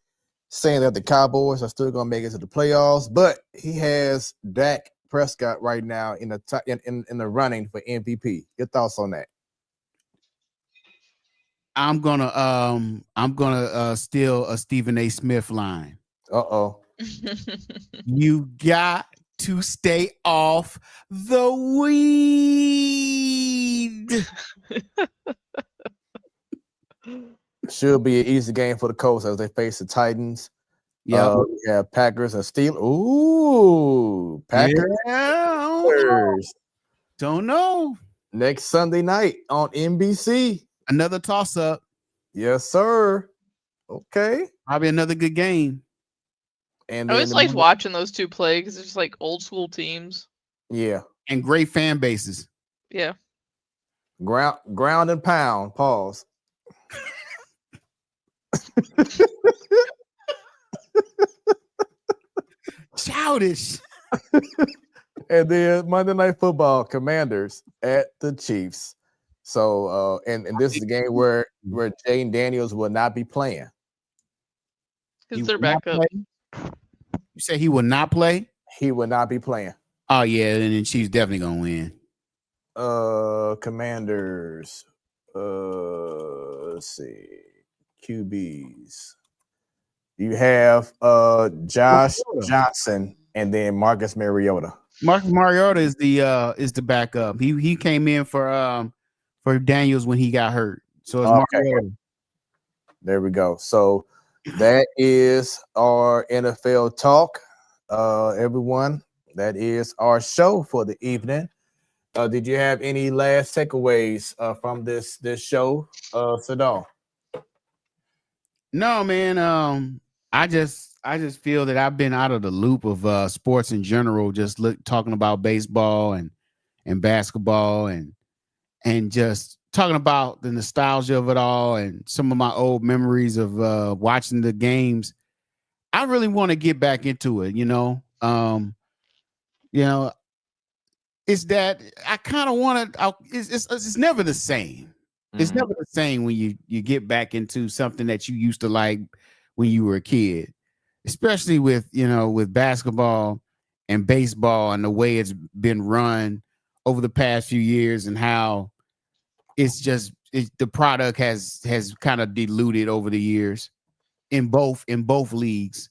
saying that the Cowboys are still going to make it to the playoffs, but he has Dak Prescott right now in the running for MVP. Your thoughts on that? I'm gonna steal a Stephen A. Smith line. Uh-oh. You got to stay off the weed. Should be an easy game for the Colts as they face the Titans. Yeah, we have Packers and Steelers. Ooh, Packers. Yeah, don't know. Next Sunday night on NBC. Another toss-up. Yes, sir. Okay. Probably another good game. And I always liked watching those two play because it's just like old school teams. Yeah. And great fan bases. Yeah. Ground and pound. Pause. Childish. And then Monday Night Football, Commanders at the Chiefs. So and this is the game where Jaden Daniels will not be playing. Because they're back up. You say he will not play? He will not be playing. Oh yeah, and then she's definitely gonna win. Commanders. Let's see. QBs. You have Josh Johnson and then Marcus Mariota. Marcus Mariota is the backup. He came in for Daniels when he got hurt. So it's Mariota. There we go. So that is our NFL talk. Everyone, that is our show for the evening. Did you have any last takeaways from this show, Sadal? No, man. I just feel that I've been out of the loop of sports in general, just talking about baseball and basketball and just talking about the nostalgia of it all and some of my old memories of watching the games. I really want to get back into it, it's that I kind of want to. It's never the same. It's never the same when you get back into something that you used to like when you were a kid, especially with basketball and baseball and the way it's been run over the past few years and how the product has kind of diluted over the years in both leagues.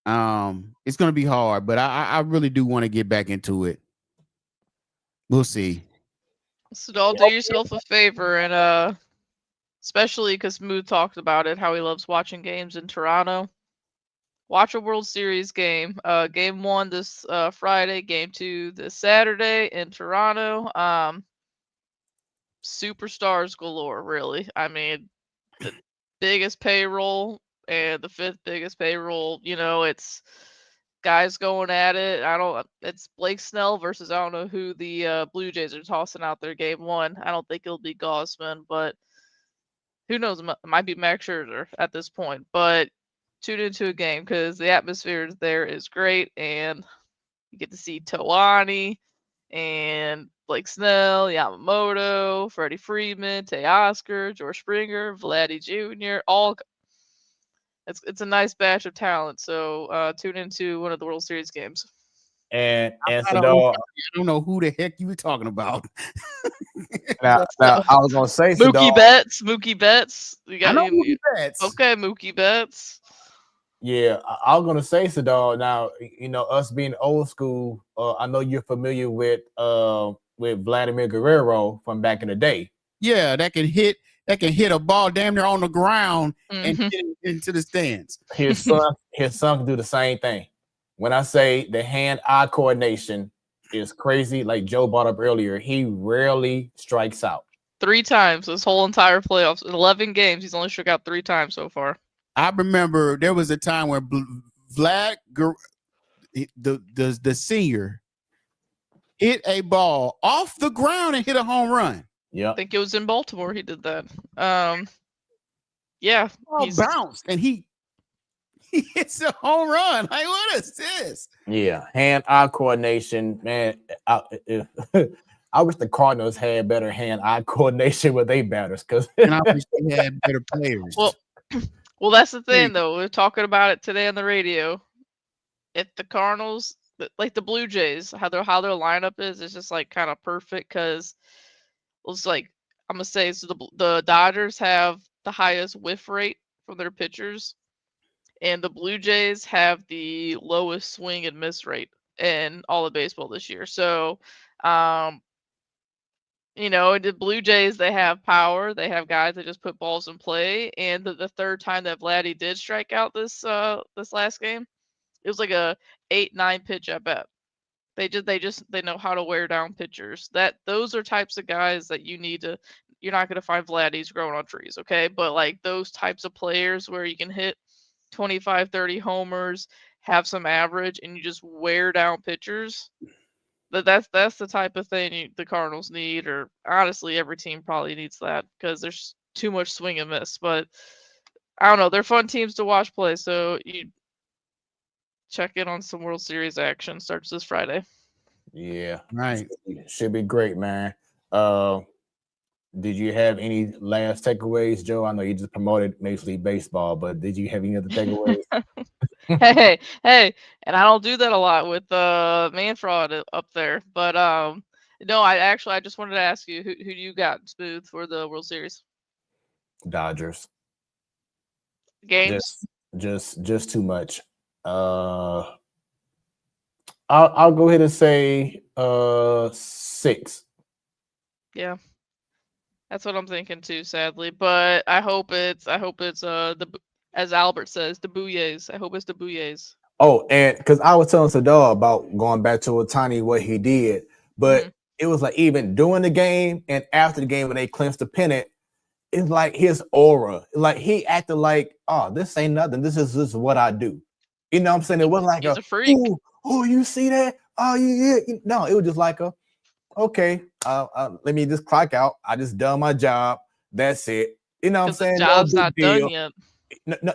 It's going to be hard, but I really do want to get back into it. We'll see. So don't do yourself a favor and especially because Smoooth talked about it, how he loves watching games in Toronto. Watch a World Series game. Game 1 this Friday, game 2 this Saturday in Toronto. Superstars galore, really. I mean, the biggest payroll and the 5th biggest payroll. It's guys going at it. It's Blake Snell versus I don't know who the Blue Jays are tossing out there game 1. I don't think it'll be Gaussman, but who knows? It might be Max Scherzer at this point. But tune into a game because the atmosphere there is great, and you get to see Tawani and Blake Snell, Yamamoto, Freddie Freeman, Teoscar, George Springer, Vladdy Jr. All it's a nice batch of talent. So tune into one of the World Series games. And I don't know who the heck you were talking about. now, I was gonna say Mookie Betts. You got Mookie Betts. Okay, Mookie Betts. Yeah, I was gonna say Sadal. Now, us being old school, I know you're familiar with Vladimir Guerrero from back in the day. Yeah, that can hit a ball damn near on the ground and get into the stands. His son can do the same thing. When I say the hand-eye coordination is crazy, like Joe brought up earlier, he rarely strikes out. 3 times this whole entire playoffs. In 11 games, he's only struck out 3 times so far. I remember there was a time where Vlad, the senior, hit a ball off the ground and hit a home run. Yeah, I think it was in Baltimore he did that. Yeah, he bounced and he hits a home run. Like, what is this? Yeah, hand-eye coordination, man. I wish the Cardinals had better hand-eye coordination with their batters, and I wish they had better players. Well, that's the thing, though. We're talking about it today on the radio. If the Cardinals, like the Blue Jays, how their lineup is just like kind of perfect because it's like I'm gonna say so the Dodgers have the highest whiff rate from their pitchers, and the Blue Jays have the lowest swing and miss rate in all of baseball this year. So, the Blue Jays, they have power. They have guys that just put balls in play. And the third time that Vladdy did strike out this last game, it was like a 8-9 pitch at bat. They know how to wear down pitchers. Those are types of guys that you need to. You're not gonna find Vladdy's growing on trees, okay? But like those types of players where you can hit 25, 30 homers, have some average, and you just wear down pitchers. That's the type of thing the Cardinals need, or honestly, every team probably needs that because there's too much swing and miss. But I don't know, they're fun teams to watch play, so you check in on some World Series action. Starts this Friday. Yeah, right. Should be great, man. Did you have any last takeaways, Joe? I know you just promoted Major League Baseball, but did you have any other takeaways? Hey, and I don't do that a lot with Man Fraud up there. But no, I just wanted to ask you who do you got Smooth for the World Series Dodgers. games? Just too much. I'll go ahead and say 6. Yeah, that's what I'm thinking too. Sadly, but I hope it's as Albert says, the Booyays. I hope it's the Booyays. Oh, and because I was telling Sadar about going back to Otani, what he did, but it was like even during the game and after the game when they clinched the pennant, it's like his aura, like he acted like, oh, this ain't nothing. This is what I do. You know what I'm saying? It wasn't like He's a freak. Oh, you see that? Oh, yeah. No, it was just like okay, let me just clock out. I just done my job. That's it. You know what I'm saying? The job's no not big deal. done yet.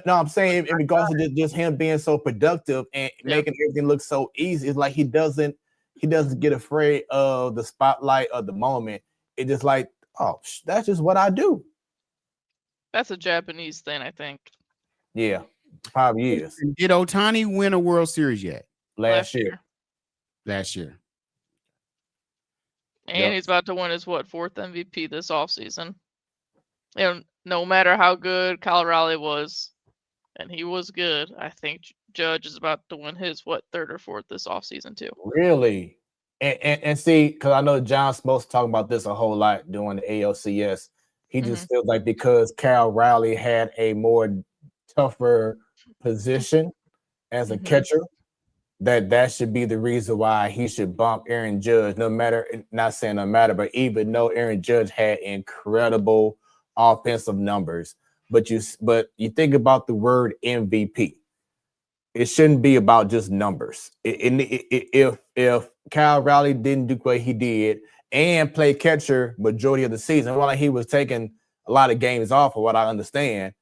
No, I'm saying in regards to just him being so productive and making everything look so easy. It's like he doesn't get afraid of the spotlight of the moment. It's just like, oh, that's just what I do. That's a Japanese thing, I think. Yeah, 5 years. Did Otani win a World Series yet? Last year. Last year. And he's about to win his 4th MVP this offseason. And no matter how good Colorado was, and he was good, I think Judge is about to win his 3rd or 4th this offseason too. Really? And see, because I know John Smoltz talking about this a whole lot during the ALCS. He just feels like because Cal Raleigh had a more tougher position as a catcher, that should be the reason why he should bump Aaron Judge. Not saying no matter, but even though Aaron Judge had incredible offensive numbers, but you think about the word MVP. It shouldn't be about just numbers. If Cal Raleigh didn't do what he did and play catcher majority of the season, well, like he was taking a lot of games off, of what I understand.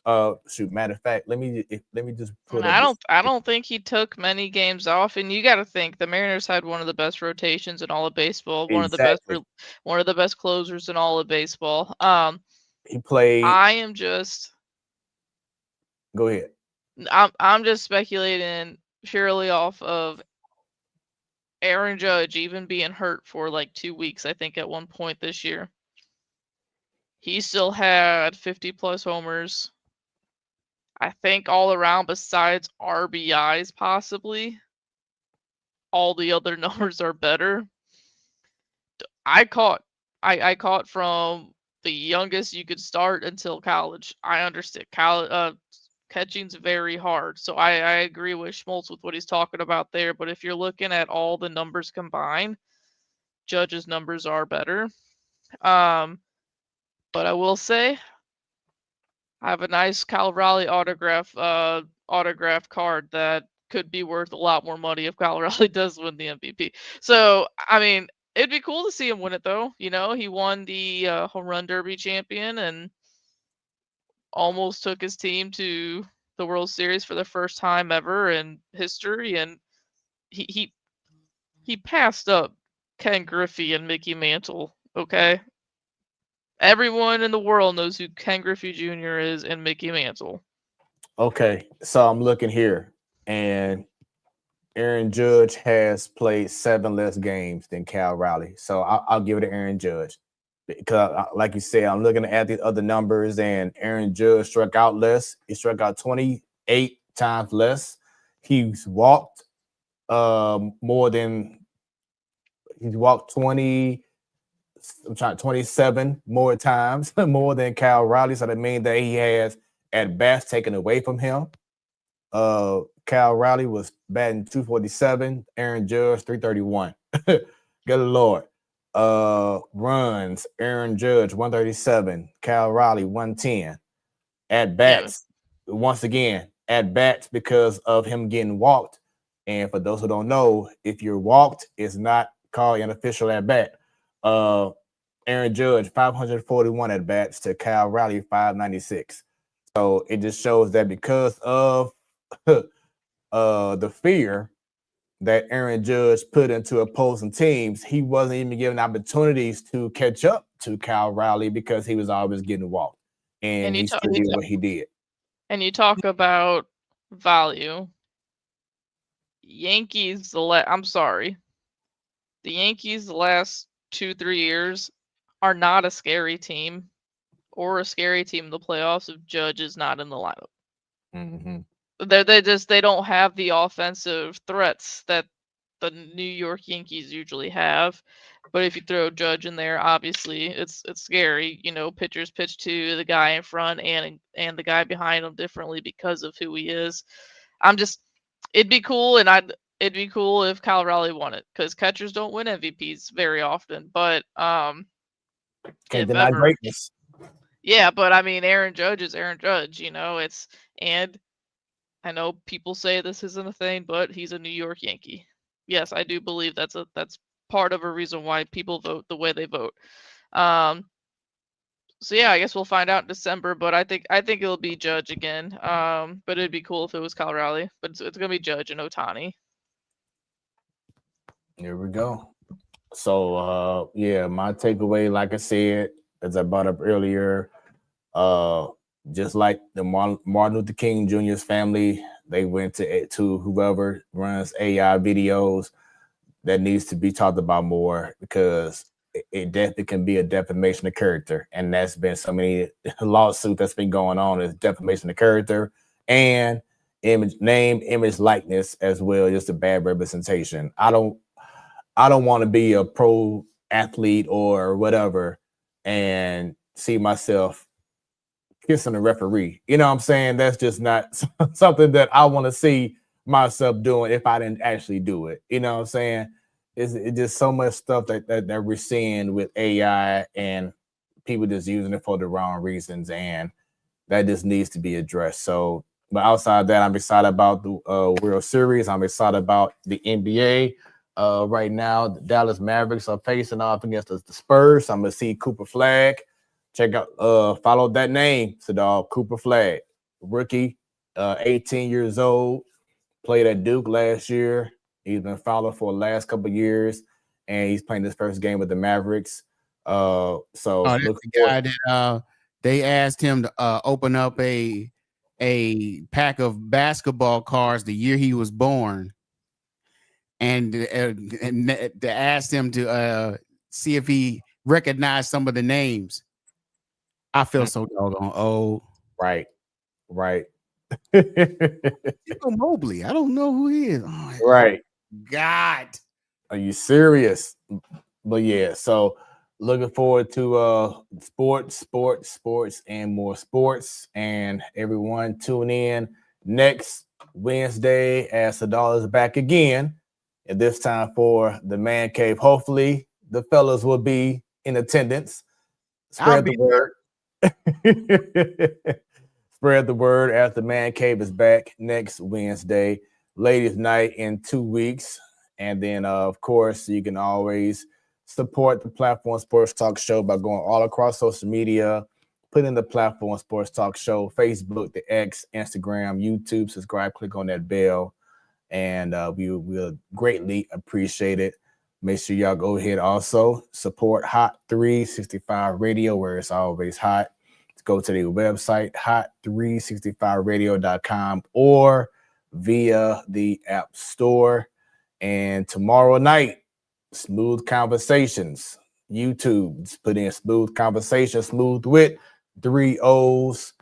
Matter of fact, let me just put. I don't think he took many games off, and you got to think the Mariners had one of the best rotations in all of baseball, one of the best closers in all of baseball. He played. I am just. Go ahead. I'm just speculating purely off of Aaron Judge even being hurt for like 2 weeks, I think, at one point this year. He still had 50+ homers. I think all around, besides RBIs, possibly, all the other numbers are better. I caught from the youngest you could start until college. I understand catching's very hard. So I agree with Schmaltz with what he's talking about there. But if you're looking at all the numbers combined, Judge's numbers are better. But I will say I have a nice Cal Raleigh autograph card that could be worth a lot more money if Cal Raleigh does win the MVP. So I mean, it'd be cool to see him win it though. You know, he won the home run derby champion and almost took his team to the World Series for the first time ever in history, and he passed up Ken Griffey and Mickey Mantle. Okay, everyone in the world knows who Ken Griffey Jr. is and Mickey Mantle. Okay, so I'm looking here, and Aaron Judge has played 7 less games than Cal Raleigh, so I'll give it to Aaron Judge. Because, like you said, I'm looking at the other numbers, and Aaron Judge struck out less. He struck out 28 times less. He's walked more than he's walked 27 more times more than Cal Raleigh. So that means that he has at bats taken away from him. Cal Raleigh was batting 247. Aaron Judge 331. Good Lord. Runs, Aaron Judge 137, Cal Raleigh 110. At bats, once again, at bats because of him getting walked. And for those who don't know, if you're walked, it's not called an official at bat. Aaron Judge 541 at bats to Cal Raleigh 596. So it just shows that because of the fear that Aaron Judge put into opposing teams, he wasn't even given opportunities to catch up to Kyle Raleigh because he was always getting walked, and he still did what he did. And you talk about value. Yankees, I'm sorry. The Yankees the last 2-3 years are not a scary team or a scary team in the playoffs if Judge is not in the lineup. Mm-hmm. They don't have the offensive threats that the New York Yankees usually have. But if you throw Judge in there, obviously it's scary. You know, pitchers pitch to the guy in front and the guy behind him differently because of who he is. It'd be cool, and it'd be cool if Kyle Raleigh won it because catchers don't win MVPs very often. But can't if deny ever, greatness. yeah. But I mean, Aaron Judge is Aaron Judge. You know, and I know people say this isn't a thing, but he's a New York Yankee. Yes, I do believe that's part of a reason why people vote the way they vote. So yeah, I guess we'll find out in December, but I think it'll be Judge again. But it'd be cool if it was Kyle Raleigh, but it's gonna be Judge and Ohtani. Here we go. So yeah, my takeaway, like I said, as I brought up earlier, just like the Martin Luther King Jr.'s family, they went to whoever runs AI videos. That needs to be talked about more because it definitely can be a defamation of character, and that's been so many lawsuits that's been going on is defamation of character and name, image, likeness as well, just a bad representation. I don't want to be a pro athlete or whatever and see myself kissing a referee. You know what I'm saying? That's just not something that I want to see myself doing if I didn't actually do it. You know what I'm saying? It's just so much stuff that we're seeing with AI and people just using it for the wrong reasons, and that just needs to be addressed. So, but outside of that, I'm excited about the World Series. I'm excited about the NBA. Right now, the Dallas Mavericks are facing off against the Spurs. I'm gonna see Cooper Flag. Check out, follow that name, Sadal, Cooper Flag, rookie, 18 years old, played at Duke last year. He's been followed for the last couple of years, and he's playing his first game with the Mavericks. So that's the guy that they asked him to open up a pack of basketball cards the year he was born, and they asked him to see if he recognized some of the names. I feel so doggone old. Right. Mobley. I don't know who he is. Oh, right. God. Are you serious? But yeah, so looking forward to sports, and more sports. And everyone tune in next Wednesday as Sadal is back again. And this time for the Man Cave. Hopefully the fellas will be in attendance. Spread the word. Spread the word as the Man Cave is back next Wednesday, ladies' night in 2 weeks. And then, of course, you can always support the Platform Sports Talk Show by going all across social media, put in the Platform Sports Talk Show, Facebook, the X, Instagram, YouTube, subscribe, click on that bell, and we will greatly appreciate it. Make sure y'all go ahead also support Hot 365 Radio, where it's always hot. Go to the website, hot365radio.com, or via the App Store. And tomorrow night, Smoooth Conversations, YouTube. Just put in Smoooth Conversations, Smoooth with 3 O's,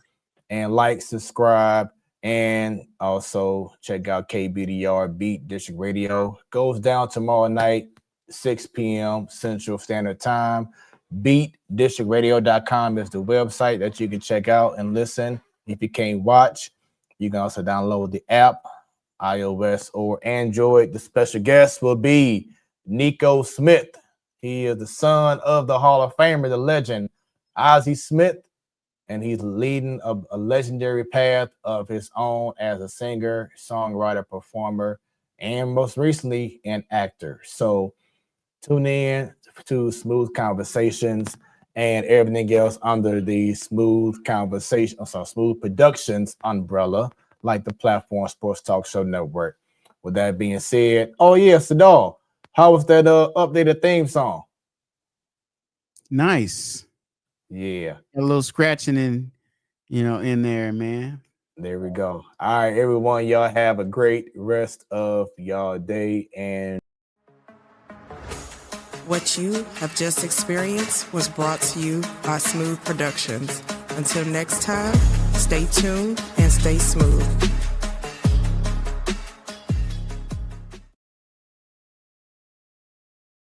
and like, subscribe, and also check out KBDR Beat District Radio. Goes down tomorrow night, 6 p.m. Central Standard Time. BeatDistrictRadio.com is the website that you can check out and listen. If you can't watch, you can also download the app, iOS or Android. The special guest will be Nico Smith. He is the son of the Hall of Famer, the legend, Ozzie Smith, and he's leading a legendary path of his own as a singer, songwriter, performer, and most recently, an actor. So tune in to Smoooth Conversations and everything else under the Smoooth Productions umbrella, like the Platform Sports Talk Show Network. With that being said, oh yeah, Sadal, how was that updated theme song? Nice. Yeah. A little scratching in, in there, man. There we go. All right, everyone, y'all have a great rest of y'all day. And What you have just experienced was brought to you by Smoooth Productions. Until next time, stay tuned and stay smooth.